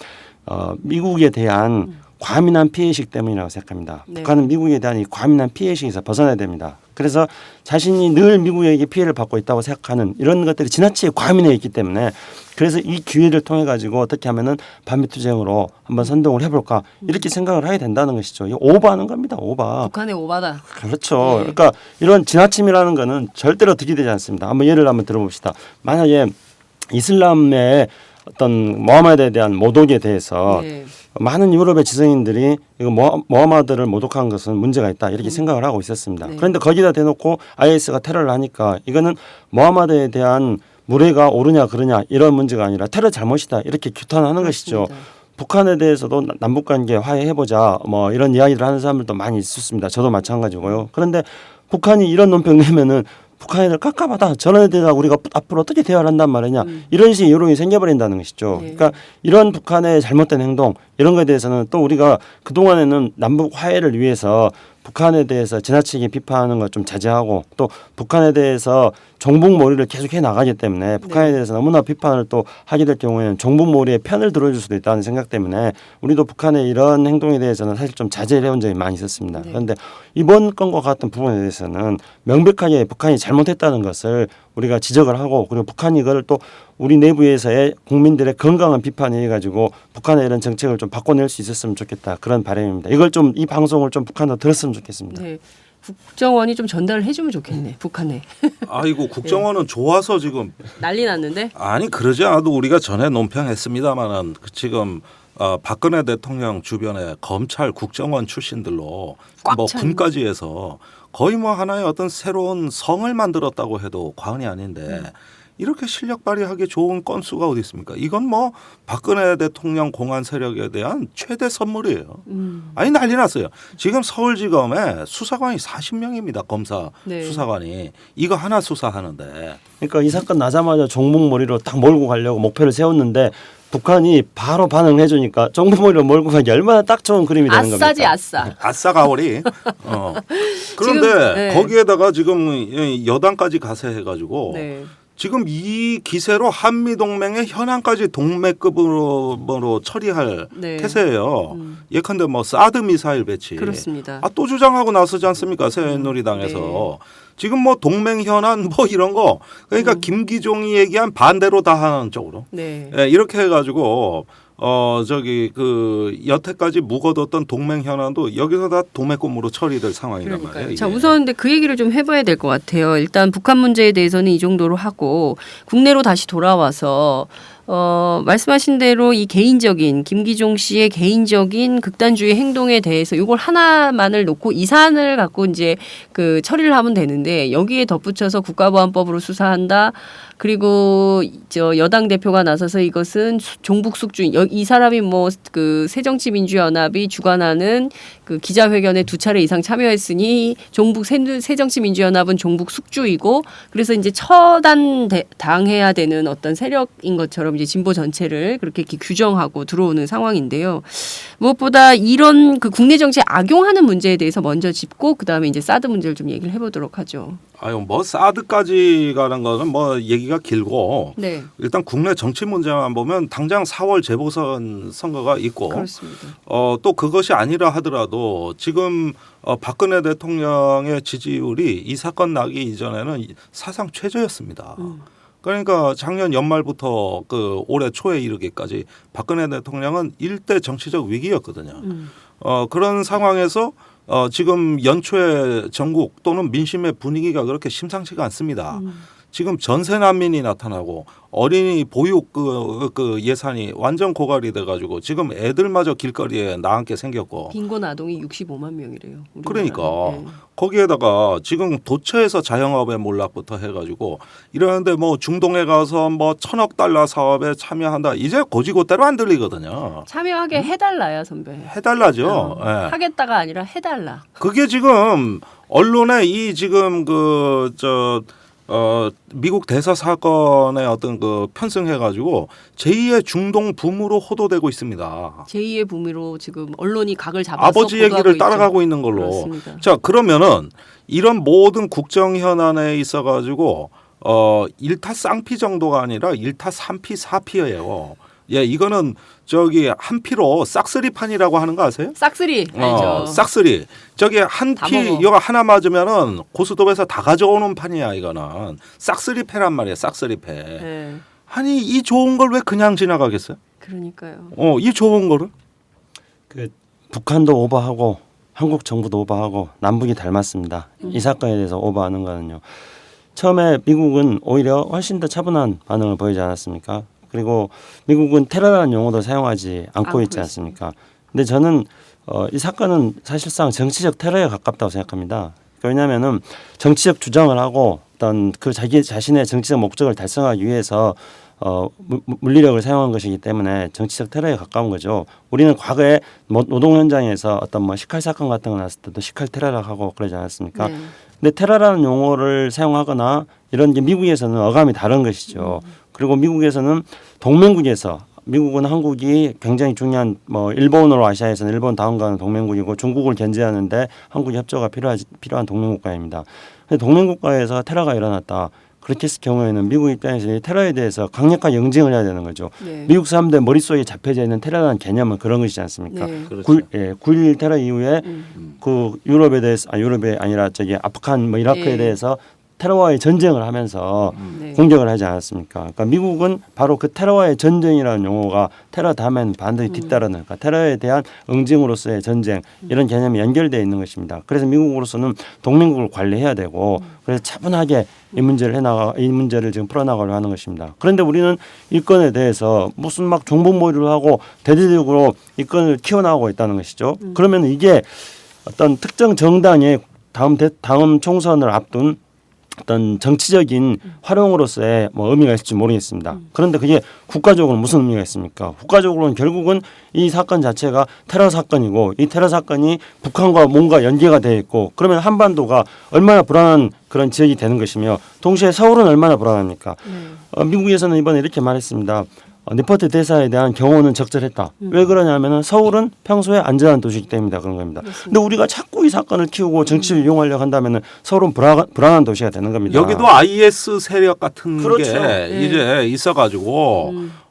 미국에 대한 과민한 피해의식 때문이라고 생각합니다. 네. 북한은 미국에 대한 이 과민한 피해의식에서 벗어나야 됩니다. 그래서 자신이 늘 미국에게 피해를 받고 있다고 생각하는 이런 것들이 지나치게 과민해 있기 때문에 그래서 이 기회를 통해 가지고 어떻게 하면은 반미투쟁으로 한번 선동을 해볼까 이렇게 생각을 하게 된다는 것이죠. 이거 오버하는 겁니다. 오버. 북한의 오바다. 그렇죠. 네. 그러니까 이런 지나침이라는 거는 절대로 득이 되지 않습니다. 한번 예를 한번 들어봅시다. 만약에 이슬람의 어떤 모하메드에 대한 모독에 대해서 네. 많은 유럽의 지성인들이 이거 모하마드를 모독한 것은 문제가 있다 이렇게 생각을 하고 있었습니다. 네. 그런데 거기다 대놓고 IS가 테러를 하니까 이거는 모하마드에 대한 무례가 옳으냐 그러냐 이런 문제가 아니라 테러 잘못이다 이렇게 규탄하는 것이죠. 북한에 대해서도 남북관계 화해해보자 뭐 이런 이야기를 하는 사람들도 많이 있었습니다. 저도 마찬가지고요. 그런데 북한이 이런 논평 내면은 북한애들 깝깝하다. 저런 애들과 우리가 앞으로 어떻게 대화를 한단 말이냐. 이런 식의 여론이 생겨버린다는 것이죠. 네. 그러니까 이런 북한의 잘못된 행동 이런 거에 대해서는 또 우리가 그동안에는 남북 화해를 위해서 북한에 대해서 지나치게 비판하는 것 좀 자제하고 또 북한에 대해서 종북몰이를 계속 해 나가기 때문에 북한에 대해서 너무나 비판을 또 하게 될 경우에는 종북몰이의 편을 들어줄 수도 있다는 생각 때문에 우리도 북한의 이런 행동에 대해서는 사실 좀 자제를 해온 적이 많이 있었습니다. 네. 그런데 이번 건과 같은 부분에 대해서는 명백하게 북한이 잘못했다는 것을 우리가 지적을 하고 그리고 북한이 이걸 또 우리 내부에서의 국민들의 건강한 비판에 의해 가지고 북한의 이런 정책을 좀 바꿔낼 수 있었으면 좋겠다 그런 바람입니다. 이걸 좀 이 방송을 좀 북한으로 들었으면 좋겠습니다. 네. 국정원이 좀 전달을 해주면 좋겠네. 북한에. 아이고 국정원은 좋아서 지금 난리 났는데. 아니 그러지 않아도 우리가 전에 논평했습니다마는 지금 박근혜 대통령 주변에 검찰 국정원 출신들로 꽉 뭐 찬. 군까지 해서 거의 뭐 하나의 어떤 새로운 성을 만들었다고 해도 과언이 아닌데 이렇게 실력 발휘하기 좋은 건수가 어디 있습니까? 이건 뭐 박근혜 대통령 공안 세력에 대한 최대 선물이에요. 아니 난리 났어요. 지금 서울지검에 수사관이 40명입니다. 검사 네. 수사관이 이거 하나 수사하는데 그러니까 이 사건 나자마자 종북몰이로 딱 몰고 가려고 목표를 세웠는데 북한이 바로 반응을 해주니까 종북몰이로 몰고 가기 얼마나 딱 좋은 그림이 되는 겁니까? 아싸지 아싸. 아싸 가오리. 그런데 지금, 네. 거기에다가 지금 여당까지 가세해가지고 네. 지금 이 기세로 한미 동맹의 현안까지 동맹급으로 처리할 네. 태세예요. 예컨대 뭐 사드 미사일 배치. 그렇습니다. 또 주장하고 나서지 않습니까? 새누리당에서. 네. 지금 뭐 동맹 현안 뭐 이런 거. 그러니까 김기종이 얘기한 반대로 다 하는 쪽으로. 네. 예, 이렇게 해가지고 여태까지 묵어뒀던 동맹 현안도 여기서 다 도매금으로 처리될 상황이란 말이에요. 자, 우선 근데 그 얘기를 좀 해봐야 될 것 같아요. 일단 북한 문제에 대해서는 이 정도로 하고 국내로 다시 돌아와서 말씀하신 대로 이 개인적인 김기종 씨의 개인적인 극단주의 행동에 대해서 이걸 하나만을 놓고 이 사안을 갖고 이제 그 처리를 하면 되는데 여기에 덧붙여서 국가보안법으로 수사한다. 그리고 저 여당 대표가 나서서 이것은 종북 숙주 이 사람이 뭐 그 새정치민주연합이 주관하는 그 기자회견에 2차례 이상 참여했으니 종북 새정치민주연합은 종북 숙주이고 그래서 이제 처단 당해야 되는 어떤 세력인 것처럼 이제 진보 전체를 그렇게 규정하고 들어오는 상황인데요. 무엇보다 이런 그 국내 정치에 악용하는 문제에 대해서 먼저 짚고 그 다음에 이제 사드 문제를 좀 얘기를 해보도록 하죠. 아유 뭐 사드까지 가는 거는 뭐 얘기가 길고 네. 일단 국내 정치 문제만 보면 당장 4월 재보선 선거가 있고 그렇습니다. 또 그것이 아니라 하더라도 지금 박근혜 대통령의 지지율이 이 사건 나기 이전에는 사상 최저였습니다. 그러니까 작년 연말부터 그 올해 초에 이르기까지 박근혜 대통령은 일대 정치적 위기였거든요. 그런 상황에서 지금 연초에 전국 또는 민심의 분위기가 그렇게 심상치가 않습니다. 지금 전세 난민이 나타나고 어린이 보육 그 예산이 완전 고갈이 돼가지고 지금 애들마저 길거리에 나앉게 생겼고 빈곤 아동이 65만 명이래요. 우리나라는. 그러니까 네. 거기에다가 지금 도처에서 자영업의 몰락부터 해가지고 이러는데 뭐 중동에 가서 뭐 1,000억 달러 사업에 참여한다 이제 고지고대로 안 들리거든요. 참여하게 해달라야 선배. 해달라죠. 예. 하겠다가 아니라 해달라. 그게 지금 언론에 이 지금 미국 대사 사건의 어떤 그 편승해가지고 제2의 중동 붐으로 호도되고 있습니다. 제2의 붐으로 지금 언론이 각을 잡아서 아버지 얘기를 보도하고 따라가고 있죠. 있는 걸로. 그렇습니다. 자 그러면은 이런 모든 국정 현안에 있어가지고 일타쌍피 정도가 아니라 일타삼피사피예요. 예, 이거는 저기 한 피로 싹쓸이판이라고 하는 거 아세요? 싹쓸이 알죠. 싹쓸이. 저기 한 다 피 먹어. 이거 하나 맞으면은 고스톱에서 다 가져오는 판이야 이거는. 싹쓸이패란 말이야, 싹쓸이패. 네. 아니 이 좋은 걸 왜 그냥 지나가겠어요? 그러니까요. 이 좋은 거를? 그 북한도 오버하고 한국 정부도 오버하고 남북이 닮았습니다. 이 사건에 대해서 오버하는 거는요. 처음에 미국은 오히려 훨씬 더 차분한 반응을 보이지 않았습니까? 그리고 미국은 테러라는 용어도 사용하지 않고 있지 않습니까? 근데 저는 이 사건은 사실상 정치적 테러에 가깝다고 생각합니다. 왜냐하면은 정치적 주장을 하고 어떤 그 자기 자신의 정치적 목적을 달성하기 위해서 물리력을 사용한 것이기 때문에 정치적 테러에 가까운 거죠. 우리는 과거에 노동 현장에서 어떤 뭐 식칼 사건 같은 거 났을 때도 식칼 테러라고 하고 그러지 않았습니까? 네. 근데 테러라는 용어를 사용하거나 이런 게 미국에서는 어감이 다른 것이죠. 그리고 미국에서는 동맹국에서 미국은 한국이 굉장히 중요한 뭐 일본으로 아시아에서는 일본 다음 가는 동맹국이고 중국을 견제하는데 한국이 협조가 필요한 동맹국가입니다. 근데 동맹국가에서 테러가 일어났다. 그렇게 했을 경우에는 미국 입장에서 이 테러에 대해서 강력하게 응징을 해야 되는 거죠. 네. 미국 사람들 머릿속에 잡혀져 있는 테러라는 개념은 그런 것이지 않습니까? 네. 9.11 테러 이후에 그 유럽에 대해서 유럽이 아니라 저기 아프간 뭐 이라크에 네. 대해서 테러와의 전쟁을 하면서 네. 공격을 하지 않았습니까? 그러니까 미국은 바로 그 테러와의 전쟁이라는 용어가 테러 다음엔 반드시 뒤따르는 그러니까 테러에 대한 응징으로서의 전쟁 이런 개념이 연결되어 있는 것입니다. 그래서 미국으로서는 동맹국을 관리해야 되고 그래서 차분하게 이 문제를 지금 풀어나가려고 하는 것입니다. 그런데 우리는 이 건에 대해서 무슨 막 정보몰이를 하고 대대적으로 이 건을 키워나가고 있다는 것이죠. 그러면 이게 어떤 특정 정당의 다음 총선을 앞둔 어떤 정치적인 활용으로서의 뭐 의미가 있을지 모르겠습니다. 그런데 그게 국가적으로는 무슨 의미가 있습니까? 국가적으로는 결국은 이 사건 자체가 테러 사건이고 이 테러 사건이 북한과 뭔가 연계가 되어 있고 그러면 한반도가 얼마나 불안한 그런 지역이 되는 것이며 동시에 서울은 얼마나 불안합니까? 미국에서는 이번에 이렇게 말했습니다. 니퍼트 대사에 대한 경호는 적절했다. 왜 그러냐면은 서울은 평소에 안전한 도시이기 때문이다 그런 겁니다. 근데 우리가 자꾸 이 사건을 키우고 정치를 이용하려고 한다면은 서울은 불안한 도시가 되는 겁니다. 여기도 IS 세력 같은 그렇죠. 게 이제 있어가지고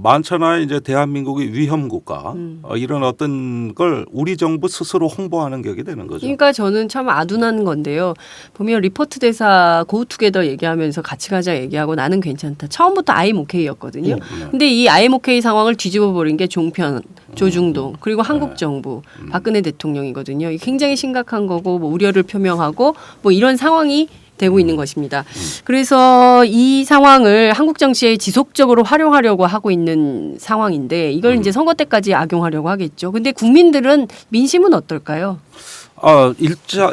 많잖아 이제 대한민국이 위험 국가 이런 어떤 걸 우리 정부 스스로 홍보하는 격이 되는 거죠. 그러니까 저는 참 아둔한 건데요. 보면 리포트 대사 고투게더 얘기하면서 같이 가자 얘기하고 나는 괜찮다. 처음부터 I'm OK였거든요. 근데 이 I'm OK 상황을 뒤집어 버린 게 종편, 조중동 그리고 한국 정부, 박근혜 대통령이거든요. 이게 굉장히 심각한 거고 뭐 우려를 표명하고 뭐 이런 상황이 되고 있는 것입니다. 그래서 이 상황을 한국 정치에 지속적으로 활용하려고 하고 있는 상황인데 이걸 이제 선거 때까지 악용하려고 하겠죠. 근데 국민들은 민심은 어떨까요?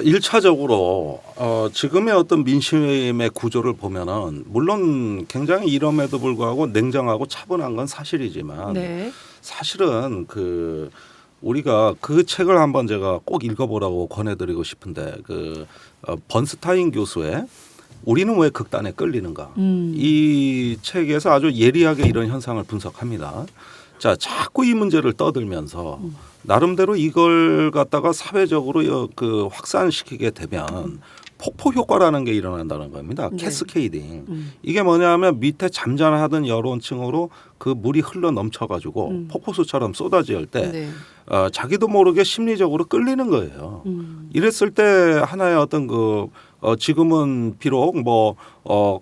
일차적으로 지금의 어떤 민심의 구조를 보면은 물론 굉장히 이럼에도 불구하고 냉정하고 차분한 건 사실이지만 네. 사실은 우리가 그 책을 한번 제가 꼭 읽어보라고 권해드리고 싶은데 번스타인 교수의 우리는 왜 극단에 끌리는가 이 책에서 아주 예리하게 이런 현상을 분석합니다. 자, 자꾸 이 문제를 떠들면서 나름대로 이걸 갖다가 사회적으로 확산시키게 되면 폭포 효과라는 게 일어난다는 겁니다. 네. 캐스케이딩. 이게 뭐냐면 밑에 잠잠하던 여론층으로 그 물이 흘러 넘쳐가지고 폭포수처럼 쏟아질 때 네. 자기도 모르게 심리적으로 끌리는 거예요. 이랬을 때 하나의 어떤 지금은 비록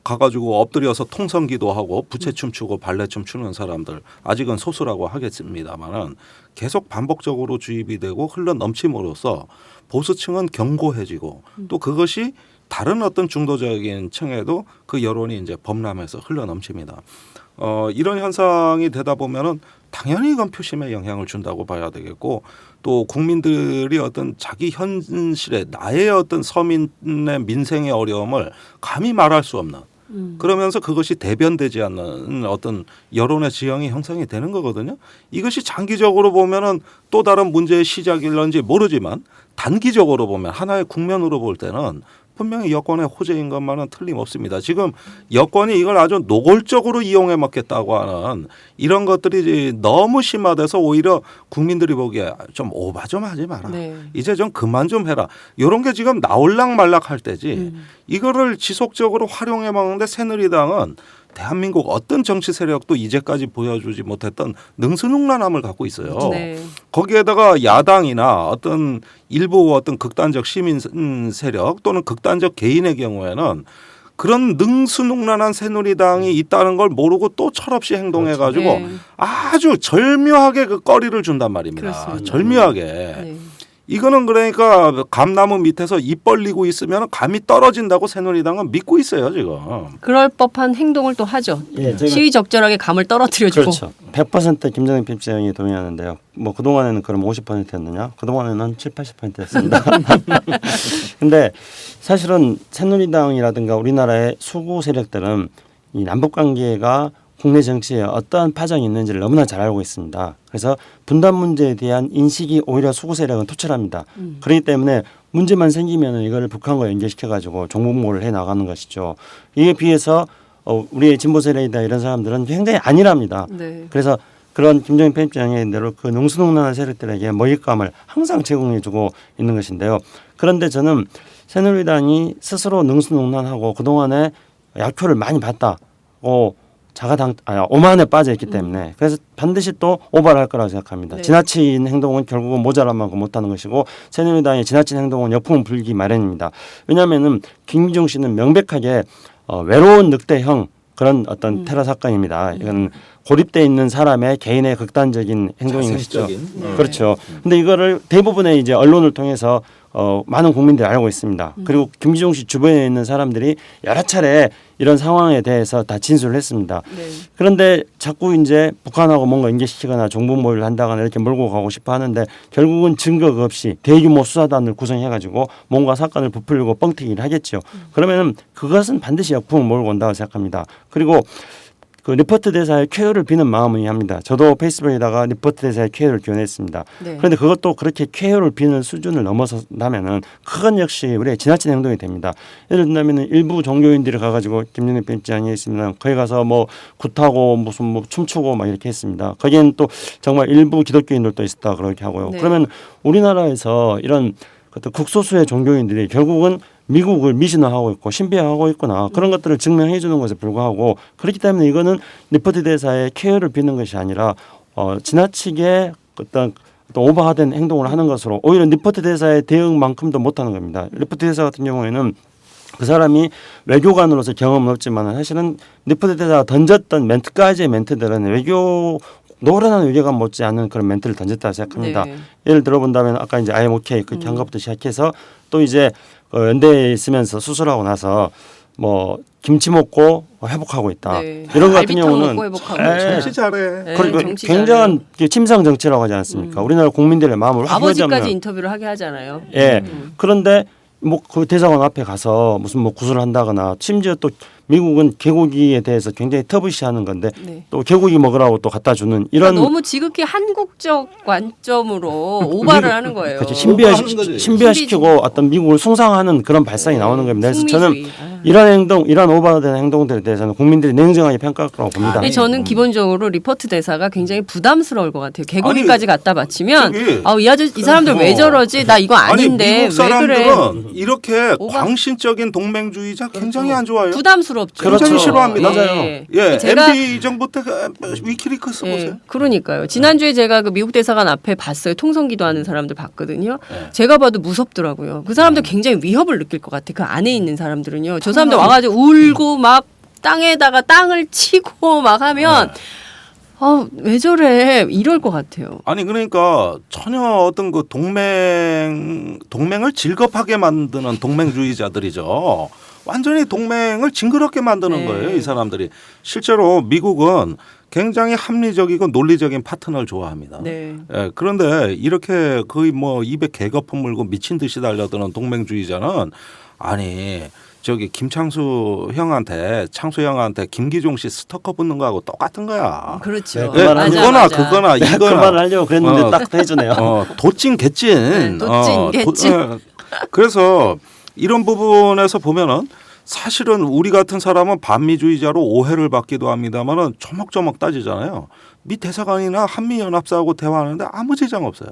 가가지고 엎드려서 통성기도 하고 부채춤 추고 발레춤 추는 사람들 아직은 소수라고 하겠습니다만은 계속 반복적으로 주입이 되고 흘러 넘침으로써 보수층은 견고해지고 또 그것이 다른 어떤 중도적인 층에도 그 여론이 이제 범람해서 흘러 넘칩니다. 이런 현상이 되다 보면은 당연히 이건 표심에 영향을 준다고 봐야 되겠고 또 국민들이 어떤 자기 현실에 나의 어떤 서민의 민생의 어려움을 감히 말할 수 없는 그러면서 그것이 대변되지 않는 어떤 여론의 지형이 형성이 되는 거거든요. 이것이 장기적으로 보면은 또 다른 문제의 시작일런지 모르지만 단기적으로 보면 하나의 국면으로 볼 때는 분명히 여권의 호재인 것만은 틀림없습니다. 지금 여권이 이걸 아주 노골적으로 이용해 먹겠다고 하는 이런 것들이 너무 심화돼서 오히려 국민들이 보기에 좀 오바 좀 하지 마라. 네. 이제 좀 그만 좀 해라. 이런 게 지금 나올락 말락 할 때지 이거를 지속적으로 활용해 먹는데 새누리당은 대한민국 어떤 정치 세력도 이제까지 보여주지 못했던 능수능란함을 갖고 있어요. 네. 거기에다가 야당이나 어떤 일부 어떤 극단적 시민 세력 또는 극단적 개인의 경우에는 그런 능수능란한 새누리당이 있다는 걸 모르고 또 철없이 행동해가지고 네. 아주 절묘하게 그 거리를 준단 말입니다. 그렇습니다. 절묘하게. 네. 이거는 그러니까 감나무 밑에서 입 벌리고 있으면 감이 떨어진다고 새누리당은 믿고 있어요 지금. 그럴 법한 행동을 또 하죠. 예, 제가 시의적절하게 감을 떨어뜨려주고. 그렇죠. 100% 김정인 편집장이 동의하는데요. 그동안에는 그럼 50%였느냐? 그동안에는 한 7, 80%였습니다. 근데 사실은 새누리당이라든가 우리나라의 수구 세력들은 이 남북 관계가 국내 정치에 어떠한 파장이 있는지를 너무나 잘 알고 있습니다. 그래서 분단 문제에 대한 인식이 오히려 수구 세력은 투철합니다. 그렇기 때문에 문제만 생기면 이걸 북한과 연결시켜가지고 종북몰을 해나가는 것이죠. 이에 비해서 우리의 진보 세력이다 이런 사람들은 굉장히 안일합니다. 네. 그래서 그런 김정인 편집장의 대로 그 능수능란한 세력들에게 먹잇감을 항상 제공해주고 있는 것인데요. 그런데 저는 새누리당이 스스로 능수능란하고 그동안에 약효를 많이 봤다고 오만에 빠져 있기 때문에 그래서 반드시 또 오바를 할 거라고 생각합니다. 네. 지나친 행동은 결국은 모자란 만큼 못하는 것이고 새누리당의 지나친 행동은 역풍을 불기 마련입니다. 왜냐하면은 김기중 씨는 명백하게 외로운 늑대형 그런 어떤 테러 사건입니다. 이건 고립돼 있는 사람의 개인의 극단적인 행동인 것이죠. 네. 그렇죠. 근데 이거를 대부분의 이제 언론을 통해서 많은 국민들이 알고 있습니다. 그리고 김기중 씨 주변에 있는 사람들이 여러 차례 이런 상황에 대해서 다 진술을 했습니다. 네. 그런데 자꾸 이제 북한하고 뭔가 연계시키거나 정보모의를 한다거나 이렇게 몰고 가고 싶어 하는데 결국은 증거가 없이 대규모 수사단을 구성해가지고 뭔가 사건을 부풀리고 뻥튀기를 하겠죠. 그러면은 그것은 반드시 역풍을 몰고 온다고 생각합니다. 그리고 그 리포트 대사의 쾌유를 비는 마음이 합니다. 저도 페이스북에다가 리포트 대사의 쾌유를 기원했습니다. 네. 그런데 그것도 그렇게 쾌유를 비는 수준을 넘어선다면은 그건 역시 우리의 지나친 행동이 됩니다. 예를 들면 일부 종교인들이 가가지고 김정인 편집장이 있으면 거기 가서 뭐 굿하고 무슨 뭐 춤추고 막 이렇게 했습니다. 거기에는 또 정말 일부 기독교인들도 있었다 그렇게 하고요. 네. 그러면 우리나라에서 이런 극소수의 종교인들이 결국은 미국을 미신화하고 있고 신비화하고 있구나 그런 것들을 증명해 주는 것에 불과하고 그렇기 때문에 이거는 리포트 대사의 케어를 빚는 것이 아니라 지나치게 어떤 오버하된 행동을 하는 것으로 오히려 리포트 대사의 대응만큼도 못하는 겁니다. 리포트 대사 같은 경우에는 그 사람이 외교관으로서 경험은 없지만 사실은 리포트 대사가 던졌던 멘트까지의 멘트들은 노련한 외교관 못지 않은 그런 멘트를 던졌다고 생각합니다. 네. 예를 들어본다면 아까 이제 I am okay 그렇게 한 것부터 시작해서 또 이제 연대에 있으면서 수술하고 나서 뭐 김치 먹고 회복하고 있다. 네. 이런 거 같은 갈비탕 경우는 먹고 회복하고. 예. 정치 잘해. 네, 그리고 정치 굉장한 침상 정치라고 하지 않습니까? 우리나라 국민들의 마음을 확 아버지까지 휘어잡는. 인터뷰를 하게 하잖아요. 예. 그런데 뭐 그 대사관 앞에 가서 무슨 뭐 구술을 한다거나 심지어 또 미국은 개고기에 대해서 굉장히 터부시하는 건데 네. 또 개고기 먹으라고 또 갖다 주는 이런 그러니까 너무 지극히 한국적 관점으로 오바를 하는 거예요. 그렇죠. 오버하는 거지. 신비화시키고 어떤 미국을 숭상하는 그런 발상이 나오는 겁니다. 그래서 저는 승리주의. 이런 행동, 이런 오버된 행동들에 대해서는 국민들이 냉정하게 평가할 거라고 봅니다. 근데 저는 기본적으로 리포트 대사가 굉장히 부담스러울 것 같아요. 개고기까지 갖다 바치면 저기, 이 사람들 왜 저러지? 나 이거 아닌데 미국 왜 그래? 사람들은 이렇게 오바- 광신적인 동맹주의자 굉장히 안 좋아해요. 부담스럽죠. 굉장히 그렇죠. 싫어합니다. 맞아요. 예, 제가 MB 정부 때 위키리크스 보세요. 그러니까요. 지난주에 제가 그 미국 대사관 앞에 봤어요. 통성기도하는 사람들 봤거든요. 네. 제가 봐도 무섭더라고요. 그 사람들 굉장히 위협을 느낄 것 같아. 그 안에 있는 사람들은요. 저 사람들 와가지고 울고 막 땅에다가 땅을 치고 막 하면 왜 저래 이럴 것 같아요. 아니 그러니까 전혀 어떤 그 동맹을 질겁하게 만드는 동맹주의자들이죠. 완전히 동맹을 징그럽게 만드는 네. 거예요, 이 사람들이. 실제로 미국은 굉장히 합리적이고 논리적인 파트너를 좋아합니다. 네. 예, 그런데 이렇게 거의 뭐 입에 개거품 물고 미친 듯이 달려드는 동맹주의자는 아니 저기 창수 형한테 김기종 씨 스토커 붙는 거하고 똑같은 거야. 그렇죠. 네, 그거나 그거나 내가 그 이거나 말을 하려고 그랬는데 딱 해주네요. 도찐 개찐. 도찐, 개찐. 그래서 이런 부분에서 보면은 사실은 우리 같은 사람은 반미주의자로 오해를 받기도 합니다만은 조목조목 따지잖아요. 미 대사관이나 한미연합사하고 대화하는데 아무 지장 없어요.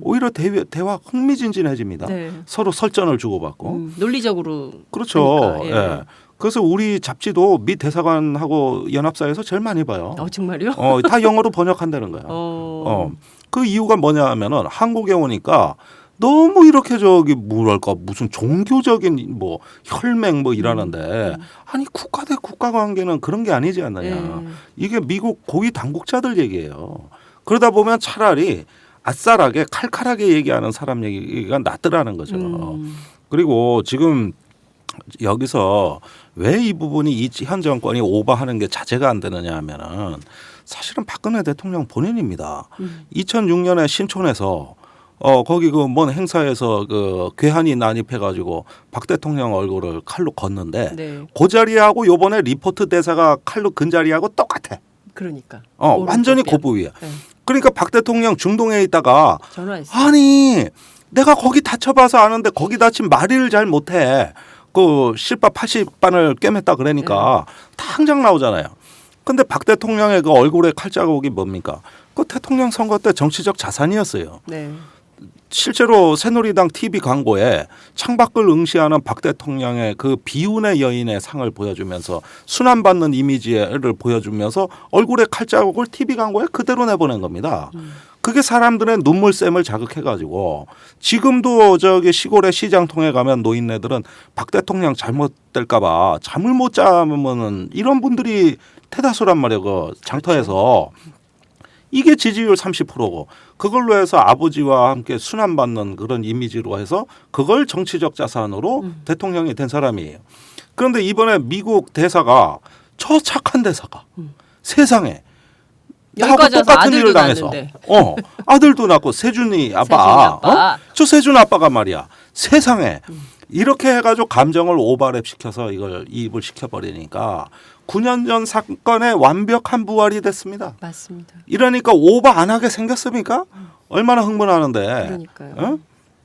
오히려 대화 흥미진진해집니다. 네. 서로 설전을 주고받고. 논리적으로. 그렇죠. 그러니까, 예. 그래서 우리 잡지도 미 대사관하고 연합사에서 제일 많이 봐요. 정말요? 다 영어로 번역한다는 거예요. 그 이유가 뭐냐 하면은 한국에 오니까 너무 이렇게 뭐랄까 무슨 종교적인 뭐 혈맹 뭐 이러는데 아니 국가 대 국가 관계는 그런 게 아니지 않느냐. 이게 미국 고위 당국자들 얘기예요. 그러다 보면 차라리 아싸라게 칼칼하게 얘기하는 사람 얘기가 낫더라는 거죠. 그리고 지금 여기서 왜 이 부분이 현 정권이 오버하는 게 자제가 안 되느냐 하면은 사실은 박근혜 대통령 본인입니다. 2006년에 신촌에서 거기 그 뭔 행사에서 그 괴한이 난입해가지고 박 대통령 얼굴을 칼로 걷는데 네. 그 자리하고 요번에 리포트 대사가 칼로 근 자리하고 똑같아. 그러니까. 완전히 그 부위야. 네. 그러니까 박 대통령 중동에 있다가 전화했어요. 아니 내가 거기 다쳐봐서 아는데 거기 다친 말을 잘 못해. 그 실밥 80반을 꿰맸다 그러니까 당장 나오잖아요. 근데 박 대통령의 그 얼굴에 칼자국이 뭡니까? 그 대통령 선거 때 정치적 자산이었어요. 네. 실제로 새누리당 TV 광고에 창밖을 응시하는 박 대통령의 그 비운의 여인의 상을 보여주면서 순환받는 이미지를 보여주면서 얼굴에 칼자국을 TV 광고에 그대로 내보낸 겁니다. 그게 사람들의 눈물샘을 자극해가지고 지금도 시골의 시장통에 가면 노인네들은 박 대통령 잘못될까봐 잠을 못 자면은 이런 분들이 대다수란 말이에요. 그 장터에서. 이게 지지율 30%고 그걸로 해서 아버지와 함께 순환받는 그런 이미지로 해서 그걸 정치적 자산으로 대통령이 된 사람이에요. 그런데 이번에 미국 대사가 저 착한 대사가 세상에 나하고 똑같은 일을 당해서 아들도 낳고 세준이 아빠. 저 세준 아빠가 말이야 세상에 이렇게 해가지고 감정을 오버랩 시켜서 이걸 이입을 시켜버리니까 9년 전 사건의 완벽한 부활이 됐습니다. 맞습니다. 이러니까 오버 안 하게 생겼습니까? 얼마나 흥분하는데. 그러니까요.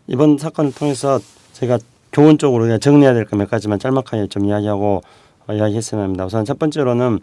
이번 사건을 통해서 제가 교훈적으로 그냥 정리해야 될 거 몇 가지만 짤막하게 좀 이야기했으면 합니다. 우선 첫 번째로는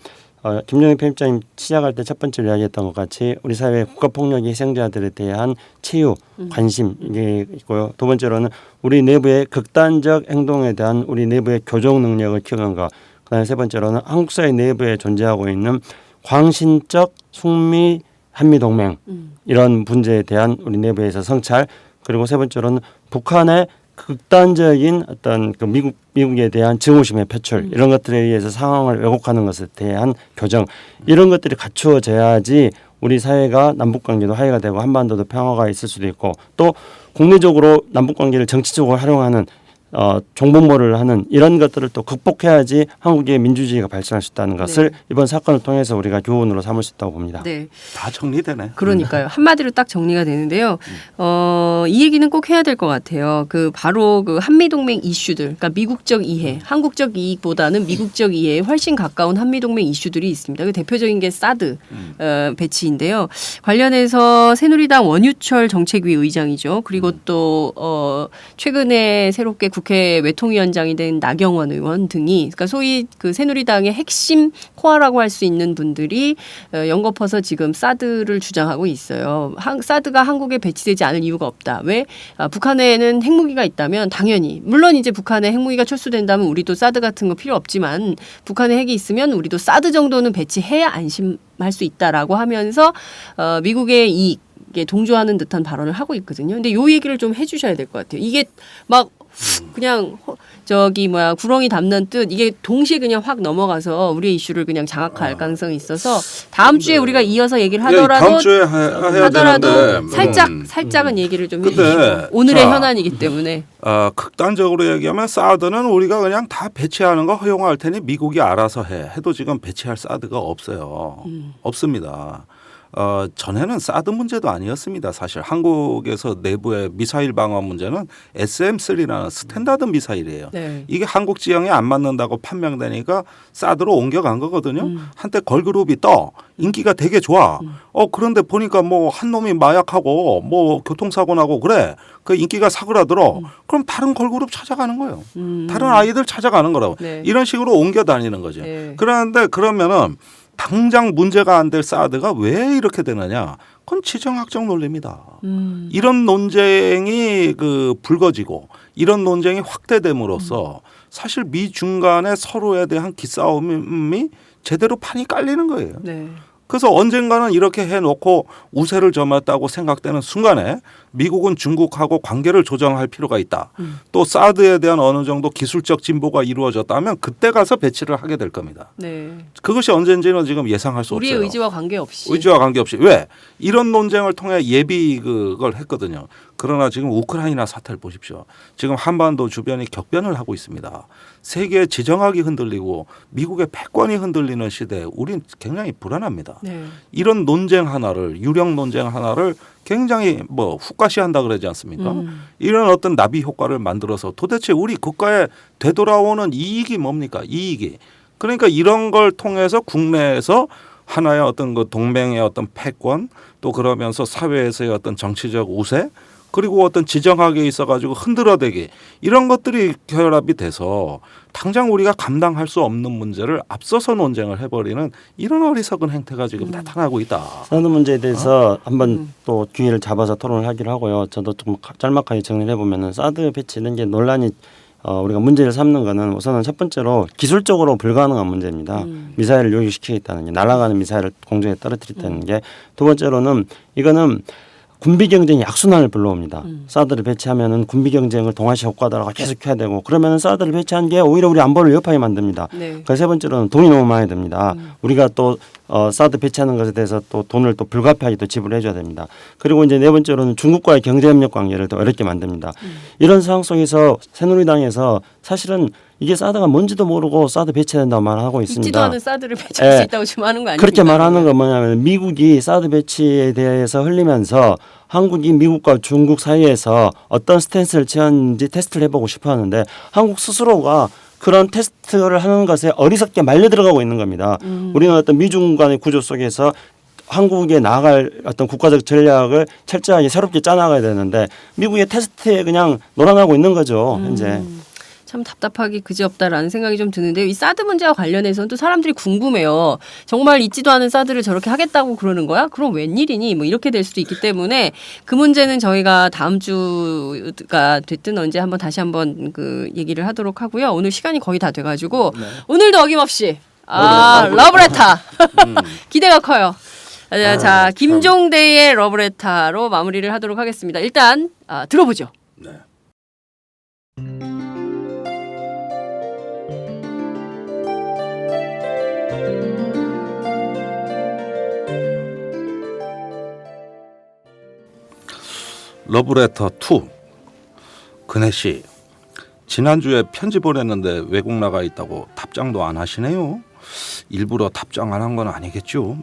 김종인 편집장님 시작할 때 첫 번째로 이야기했던 것 같이 우리 사회 국가폭력의 희생자들에 대한 치유, 관심 이게 있고요. 두 번째로는 우리 내부의 극단적 행동에 대한 우리 내부의 교정 능력을 키우는 것. 그다음에 세 번째로는 한국 사회 내부에 존재하고 있는 광신적 숙미 한미 동맹 이런 문제에 대한 우리 내부에서 성찰. 그리고 세 번째로는 북한의 극단적인 어떤 그 미국에 대한 증오심의 표출 이런 것들에 의해서 상황을 왜곡하는 것에 대한 교정 이런 것들이 갖추어져야지 우리 사회가 남북관계도 화해가 되고 한반도도 평화가 있을 수도 있고 또 국내적으로 남북관계를 정치적으로 활용하는 종북몰이를 하는 이런 것들을 또 극복해야지 한국의 민주주의가 발전할 수 있다는 것을 네. 이번 사건을 통해서 우리가 교훈으로 삼을 수 있다고 봅니다. 네. 다 정리되네. 그러니까요. 한마디로 딱 정리가 되는데요. 이 얘기는 꼭 해야 될 것 같아요. 바로 그 한미동맹 이슈들, 그러니까 미국적 이해, 한국적 이익보다는 미국적 이해에 훨씬 가까운 한미동맹 이슈들이 있습니다. 그 대표적인 게 사드 배치인데요. 관련해서 새누리당 원유철 정책위 의장이죠. 그리고 또 최근에 새롭게 국회 외통위원장이 된 나경원 의원 등이, 그러니까 소위 그 새누리당의 핵심 코어라고 할 수 있는 분들이 연거퍼서 지금 사드를 주장하고 있어요. 사드가 한국에 배치되지 않을 이유가 없다. 왜? 북한에는 핵무기가 있다면 당연히, 물론 이제 북한에 핵무기가 철수된다면 우리도 사드 같은 거 필요 없지만 북한에 핵이 있으면 우리도 사드 정도는 배치해야 안심할 수 있다라고 하면서 미국의 이익에 동조하는 듯한 발언을 하고 있거든요. 근데 요 얘기를 좀 해주셔야 될 것 같아요. 이게 막 그냥 구렁이 담는 뜻, 이게 동시에 그냥 확 넘어가서 우리의 이슈를 그냥 장악할 가능성이 있어서 다음 주에 우리가 이어서 얘기를 하더라도 다음 주에 해야 되는데 살짝은 얘기를 좀 근데 해주시고 오늘의 자, 현안이기 때문에 극단적으로 얘기하면 사드는 우리가 그냥 다 배치하는 거 허용할 테니 미국이 알아서 해도 지금 배치할 사드가 없어요. 없습니다. 전에는 사드 문제도 아니었습니다. 사실 한국에서 내부의 미사일 방어 문제는 SM-3라는 스탠다드 미사일이에요. 네. 이게 한국 지형에 안 맞는다고 판명되니까 사드로 옮겨간 거거든요. 한때 걸그룹이 떠 인기가 되게 좋아. 그런데 보니까 뭐 한 놈이 마약하고 뭐 교통사고 나고 그래. 그 인기가 사그라들어. 그럼 다른 걸그룹 찾아가는 거예요. 다른 아이들 찾아가는 거라고. 네. 이런 식으로 옮겨 다니는 거죠. 네. 그런데 그러면은 당장 문제가 안 될 사드가 왜 이렇게 되느냐? 그건 지정학적 논리입니다. 이런 논쟁이 불거지고 이런 논쟁이 확대됨으로써 사실 미중 간의 서로에 대한 기싸움이 제대로 판이 깔리는 거예요. 네. 그래서 언젠가는 이렇게 해놓고 우세를 점했다고 생각되는 순간에 미국은 중국하고 관계를 조정할 필요가 있다. 또 사드에 대한 어느 정도 기술적 진보가 이루어졌다면 그때 가서 배치를 하게 될 겁니다. 네. 그것이 언젠지는 지금 예상할 수 우리의 없어요. 의지와 관계없이. 의지와 관계없이. 왜? 이런 논쟁을 통해 예비 그걸 했거든요. 그러나 지금 우크라이나 사태를 보십시오. 지금 한반도 주변이 격변을 하고 있습니다. 세계의 지정학이 흔들리고 미국의 패권이 흔들리는 시대에 우린 굉장히 불안합니다. 네. 이런 논쟁 하나를, 유력 논쟁 하나를 굉장히 훅가시한다 그러지 않습니까? 이런 어떤 나비 효과를 만들어서 도대체 우리 국가에 되돌아오는 이익이 뭡니까? 이익이. 그러니까 이런 걸 통해서 국내에서 하나의 어떤 그 동맹의 어떤 패권, 또 그러면서 사회에서의 어떤 정치적 우세, 그리고 어떤 지정학에 있어가지고 흔들어대기, 이런 것들이 결합이 돼서 당장 우리가 감당할 수 없는 문제를 앞서서 논쟁을 해버리는 이런 어리석은 행태가 지금 나타나고 있다. 사드 문제에 대해서 한번 또 기회를 잡아서 토론을 하기로 하고요. 저도 좀 짤막하게 정리를 해보면은 사드 배치는 게 논란이 우리가 문제를 삼는 거는 우선은 첫 번째로 기술적으로 불가능한 문제입니다. 미사일을 요격시키겠다는 게, 날아가는 미사일을 공중에 떨어뜨리겠다는 게. 두 번째로는 이거는 군비 경쟁이 악순환을 불러옵니다. 사드를 배치하면은 군비 경쟁을 동아시아 국가들하고 계속 해야 되고, 그러면은 사드를 배치한 게 오히려 우리 안보를 위협하게 만듭니다. 네. 그 세 번째로는 돈이 너무 많이 듭니다. 우리가 또 사드 배치하는 것에 대해서 또 돈을 또 불가피하게 또 지불해 줘야 됩니다. 그리고 이제 네 번째로는 중국과의 경제협력 관계를 더 어렵게 만듭니다. 이런 상황 속에서 새누리당에서 사실은 이게 사드가 뭔지도 모르고 사드 배치해야 된다고 말하고 있습니다. 있지도 않은 사드를 배치할 수 있다고 지금 하는 거 아닙니까? 그렇게 말하는 건 뭐냐면 미국이 사드 배치에 대해서 흘리면서 한국이 미국과 중국 사이에서 어떤 스탠스를 취하는지 테스트를 해보고 싶어 하는데, 한국 스스로가 그런 테스트를 하는 것에 어리석게 말려 들어가고 있는 겁니다. 우리는 어떤 미중 간의 구조 속에서 한국에 나아갈 어떤 국가적 전략을 철저하게 새롭게 짜나가야 되는데 미국의 테스트에 그냥 놀아나고 있는 거죠, 현재. 참 답답하기 그지없다라는 생각이 좀 드는데요. 이 사드 문제와 관련해서는 또 사람들이 궁금해요. 정말 있지도 않은 사드를 저렇게 하겠다고 그러는 거야? 그럼 웬일이니? 뭐 이렇게 될 수도 있기 때문에 그 문제는 저희가 다음 주가 됐든 언제 다시 한번 그 얘기를 하도록 하고요. 오늘 시간이 거의 다 돼가지고 오늘도 어김없이 러브레타 기대가 커요. 자, 김종대의 러브레타로 마무리를 하도록 하겠습니다. 일단 들어보죠. 네. 러브레터 2. 근혜 씨, 지난주에 편지 보냈는데 외국 나가 있다고 답장도 안 하시네요. 일부러 답장 안 한 건 아니겠죠?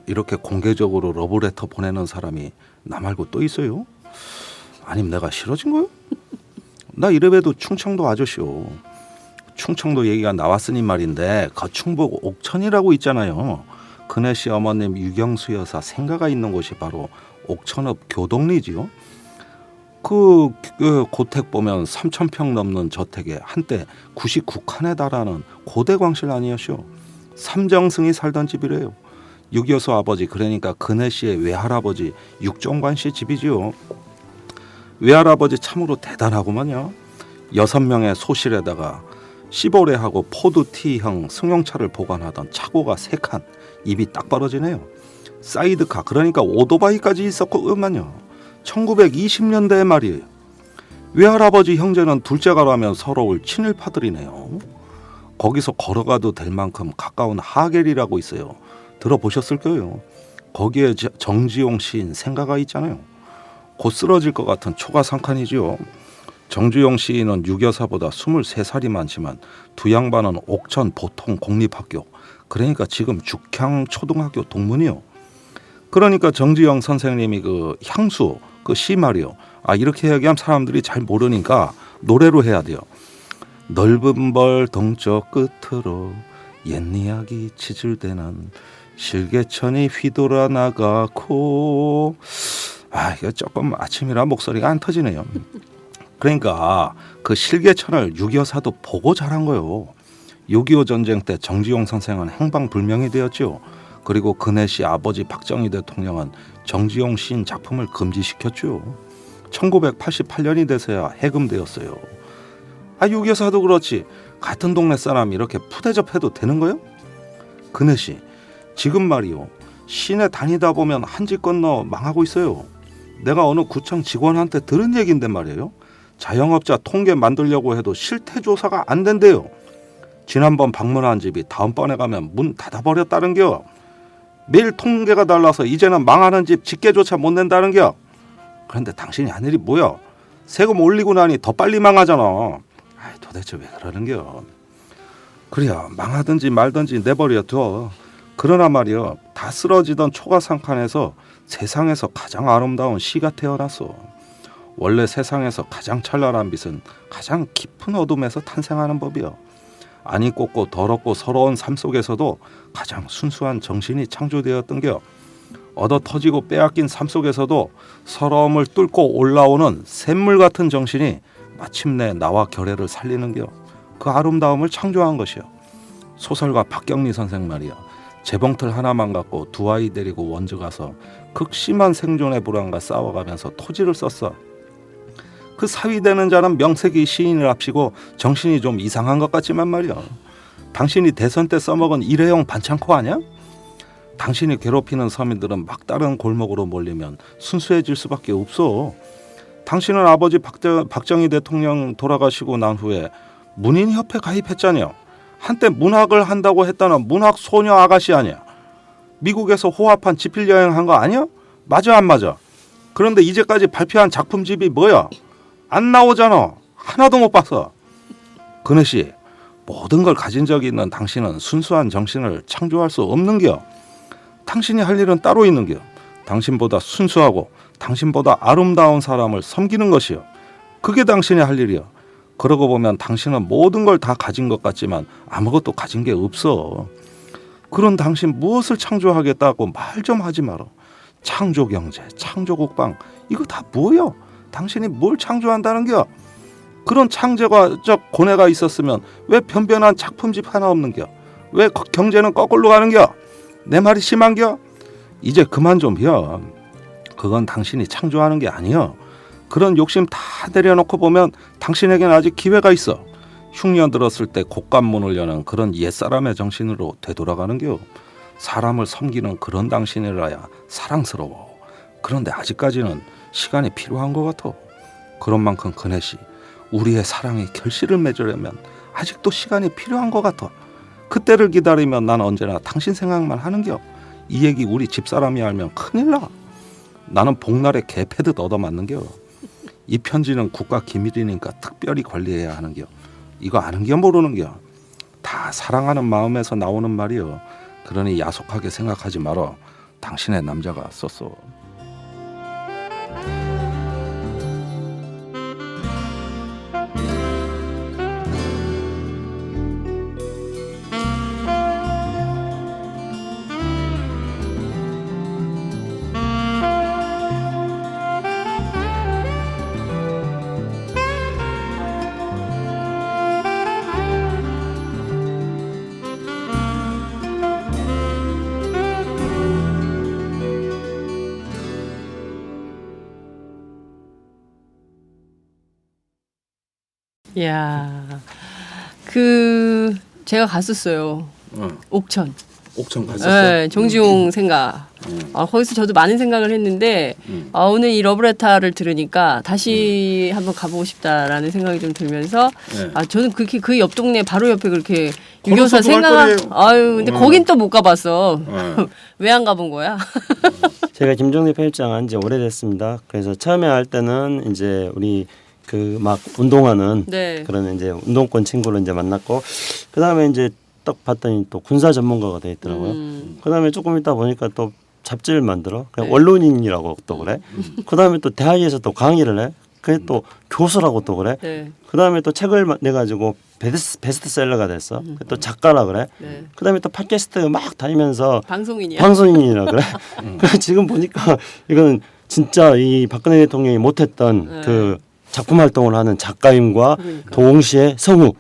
이렇게 공개적으로 러브레터 보내는 사람이 나 말고 또 있어요? 아니면 내가 싫어진 거요? 나 이래봬도 충청도 아저씨요. 충청도 얘기가 나왔으니 말인데 거충북 옥천이라고 있잖아요. 근혜 씨 어머님 유경수 여사 생가가 있는 곳이 바로 옥천읍 교동리지요. 그 고택 보면 3,000평 넘는 저택에 한때 99칸에 달하는 고대 광실 아니었쇼. 삼정승이 살던 집이래요. 유교수 아버지 그러니까 근혜 씨의 외할아버지 육종관 씨 집이지요. 외할아버지 참으로 대단하구만요. 6명의 소실에다가 시보레하고 포드티형 승용차를 보관하던 차고가 3칸. 입이 딱 벌어지네요. 사이드카 그러니까 오토바이까지 있었구만요. 1920년대 말이에요. 외할아버지 형제는 둘째가라면 서러울 친일파들이네요. 거기서 걸어가도 될 만큼 가까운 하겔이라고 있어요. 들어보셨을 거예요. 거기에 정지용 시인 생가가 있잖아요. 곧 쓰러질 것 같은 초가상칸이지요. 정주영 시인은 유교사보다 23살이 많지만 두 양반은 옥천 보통 공립학교 그러니까 지금 죽향 초등학교 동문이요. 그러니까 정주영 선생님이 그 향수 그 시 말이요. 이렇게 얘기하면 사람들이 잘 모르니까 노래로 해야 돼요. 넓은 벌 동쪽 끝으로 옛 이야기 치질대는 실개천이 휘돌아 나가고 이거 조금 아침이라 목소리가 안 터지네요. 그러니까 그 실개천을 유교사도 보고 자란 거예요. 6.25 전쟁 때 정지용 선생은 행방불명이 되었죠. 그리고 근혜 씨 아버지 박정희 대통령은 정지용 시인 작품을 금지시켰죠. 1988년이 돼서야 해금되었어요. 유교사도 그렇지 같은 동네 사람 이렇게 푸대접해도 되는 거요? 근혜 씨 지금 말이요. 시내 다니다 보면 한 집 건너 망하고 있어요. 내가 어느 구청 직원한테 들은 얘기인데 말이에요. 자영업자 통계 만들려고 해도 실태조사가 안 된대요. 지난번 방문한 집이 다음번에 가면 문 닫아버렸다는겨. 매일 통계가 달라서 이제는 망하는 집 집계조차 못 낸다는겨. 그런데 당신이 한 일이 뭐야? 세금 올리고 나니 더 빨리 망하잖아. 도대체 왜 그러는겨? 그래야 망하든지 말든지 내버려둬. 그러나 말이야 다 쓰러지던 초가상칸에서 세상에서 가장 아름다운 시가 태어났어. 원래 세상에서 가장 찬란한 빛은 가장 깊은 어둠에서 탄생하는 법이야. 안이 꽂고 더럽고 서러운 삶 속에서도 가장 순수한 정신이 창조되었던겨. 얻어 터지고 빼앗긴 삶 속에서도 서러움을 뚫고 올라오는 샘물 같은 정신이 마침내 나와 결애를 살리는겨. 그 아름다움을 창조한 것이요. 소설가 박경리 선생 말이야. 재봉틀 하나만 갖고 두 아이 데리고 원주 가서 극심한 생존의 불안과 싸워가면서 토지를 썼어. 그 사위되는 자는 명색이 시인을 합치고 정신이 좀 이상한 것 같지만 말이야. 당신이 대선 때 써먹은 일회용 반창고 아니야? 당신이 괴롭히는 서민들은 막다른 골목으로 몰리면 순수해질 수밖에 없어. 당신은 아버지 박정희 대통령 돌아가시고 난 후에 문인협회 가입했잖아요. 한때 문학을 한다고 했다는 문학 소녀 아가씨 아니야. 미국에서 호화판 집필 여행한 거 아니야? 맞아 안 맞아? 그런데 이제까지 발표한 작품집이 뭐야? 안 나오잖아. 하나도 못 봤어. 근혜 씨, 모든 걸 가진 적이 있는 당신은 순수한 정신을 창조할 수 없는겨. 당신이 할 일은 따로 있는겨. 당신보다 순수하고 당신보다 아름다운 사람을 섬기는 것이요. 그게 당신이 할 일이요. 그러고 보면 당신은 모든 걸 다 가진 것 같지만 아무것도 가진 게 없어. 그런 당신 무엇을 창조하겠다고 말 좀 하지 마라. 창조경제, 창조국방 이거 다 뭐여? 당신이 뭘 창조한다는겨? 그런 창조적 고뇌가 있었으면 왜 변변한 작품집 하나 없는겨? 왜 경제는 거꾸로 가는겨? 내 말이 심한겨? 이제 그만 좀 해요. 그건 당신이 창조하는 게 아니여. 그런 욕심 다 내려놓고 보면 당신에겐 아직 기회가 있어. 흉년 들었을 때 곶감문을 여는 그런 옛사람의 정신으로 되돌아가는겨. 사람을 섬기는 그런 당신이라야 사랑스러워. 그런데 아직까지는 시간이 필요한 것 같아. 그런 만큼 근혜 씨, 우리의 사랑이 결실을 맺으려면 아직도 시간이 필요한 것 같아. 그때를 기다리면 난 언제나 당신 생각만 하는겨. 이 얘기 우리 집사람이 알면 큰일 나. 나는 복날에 개 패듯 얻어맞는겨. 이 편지는 국가 기밀이니까 특별히 관리해야 하는겨. 이거 아는겨 모르는겨. 다 사랑하는 마음에서 나오는 말이여. 그러니 야속하게 생각하지 말어. 당신의 남자가 썼어. 이야, 그 제가 갔었어요. 옥천. 옥천 갔었어. 네, 정지용 생각. 거기서 저도 많은 생각을 했는데 오늘 이 러브레터를 들으니까 다시 한번 가보고 싶다라는 생각이 좀 들면서 네. 저는 그렇게 그 옆 동네 바로 옆에 그렇게 걸어서 6.24 생각. 갈 거예요. 근데 거긴 또 못 가봤어. 네. 왜 안 가본 거야? 제가 김종대 편집장 한 지 오래됐습니다. 그래서 처음에 할 때는 이제 우리 그 막 운동하는 네. 그런 이제 운동권 친구를 이제 만났고 그다음에 이제 딱 봤더니 또 군사 전문가가 돼 있더라고요. 그다음에 조금 있다 보니까 또 잡지를 만들어. 그냥 네. 언론인이라고 또 그래. 그다음에 또 대학에서 또 강의를 해. 그게 또 교수라고 또 그래. 네. 그다음에 또 책을 내 가지고 베스트셀러가 됐어. 또 작가라 그래. 네. 그다음에 또 팟캐스트 막 다니면서 방송인이야. 방송인이라 그래. 그래서 지금 보니까 이거는 진짜 이 박근혜 대통령이 못했던 네. 그 작품 활동을 하는 작가임과 그러니까. 동시에 성우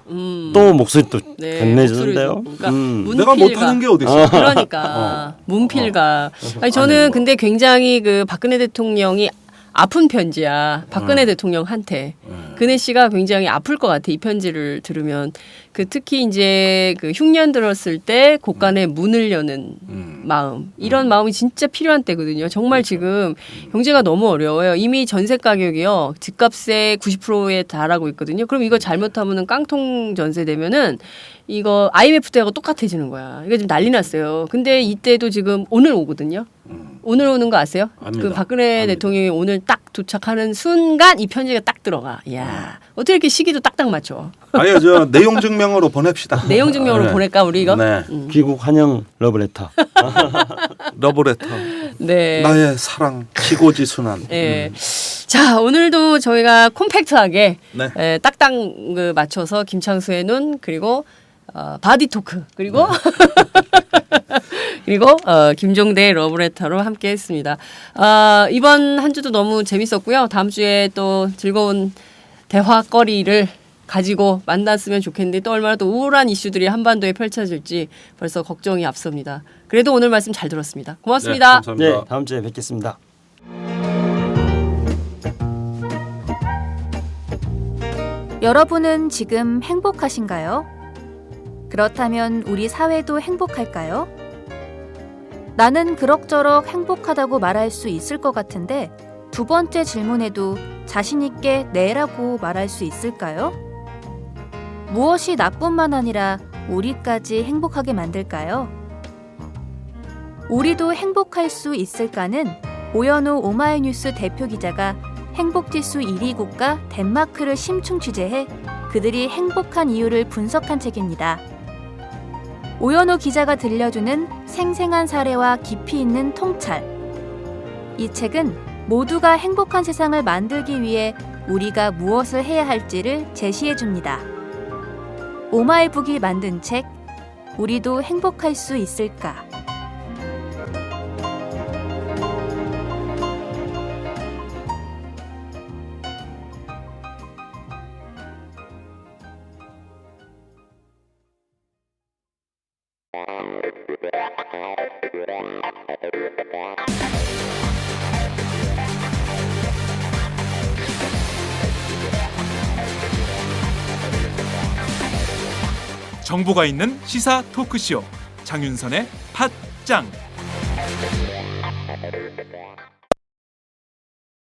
또 목소리도 네, 건네주는데요. 목소리도. 그러니까 내가 못하는 게 어디 있어? 그러니까 문필가. 아니 저는 근데 굉장히 그 박근혜 대통령이 아픈 편지야. 박근혜 대통령한테. 근혜 씨가 굉장히 아플 것 같아. 이 편지를 들으면. 그 특히 이제 그 흉년 들었을 때 곳간에 문을 여는 마음. 이런 마음이 진짜 필요한 때거든요. 정말 지금 경제가 너무 어려워요. 이미 전세 가격이요. 집값의 90%에 달하고 있거든요. 그럼 이거 잘못하면은 깡통 전세 되면은 이거 IMF 때하고 똑같아지는 거야. 이거 지금 난리 났어요. 근데 이때도 지금 오늘 오거든요. 오늘 오는 거 아세요? 압니다. 그 박근혜 압니다. 대통령이 오늘 딱 도착하는 순간 이 편지가 딱 들어가. 이야, 어떻게 이렇게 시기도 딱딱 맞춰? 아니요, 저 내용 증명으로 보냅시다. 내용 증명으로 네. 보낼까 우리 이거? 네. 귀국 환영 러브레터. 러브레터. 네. 나의 사랑 지고지순한. 예. 자, 오늘도 저희가 콤팩트하게 네. 딱딱 그 맞춰서 김창수의 눈 그리고 바디 토크 그리고 그리고 김종대의 러브레터로 함께했습니다. 이번 한 주도 너무 재밌었고요. 다음 주에 또 즐거운 대화거리를 가지고 만났으면 좋겠는데 또 얼마나 또 우울한 이슈들이 한반도에 펼쳐질지 벌써 걱정이 앞섭니다. 그래도 오늘 말씀 잘 들었습니다. 고맙습니다. 네, 감사합니다. 네, 다음 주에 뵙겠습니다. 여러분은 지금 행복하신가요? 그렇다면 우리 사회도 행복할까요? 나는 그럭저럭 행복하다고 말할 수 있을 것 같은데 두 번째 질문에도 자신 있게 네라고 말할 수 있을까요? 무엇이 나뿐만 아니라 우리까지 행복하게 만들까요? 우리도 행복할 수 있을까는 오연우 오마이뉴스 대표 기자가 행복지수 1위 국가 덴마크를 심층 취재해 그들이 행복한 이유를 분석한 책입니다. 오연우 기자가 들려주는 생생한 사례와 깊이 있는 통찰. 이 책은 모두가 행복한 세상을 만들기 위해 우리가 무엇을 해야 할지를 제시해 줍니다. 오마이북이 만든 책, 우리도 행복할 수 있을까? 정보가 있는 시사 토크쇼 장윤선의 팟짱.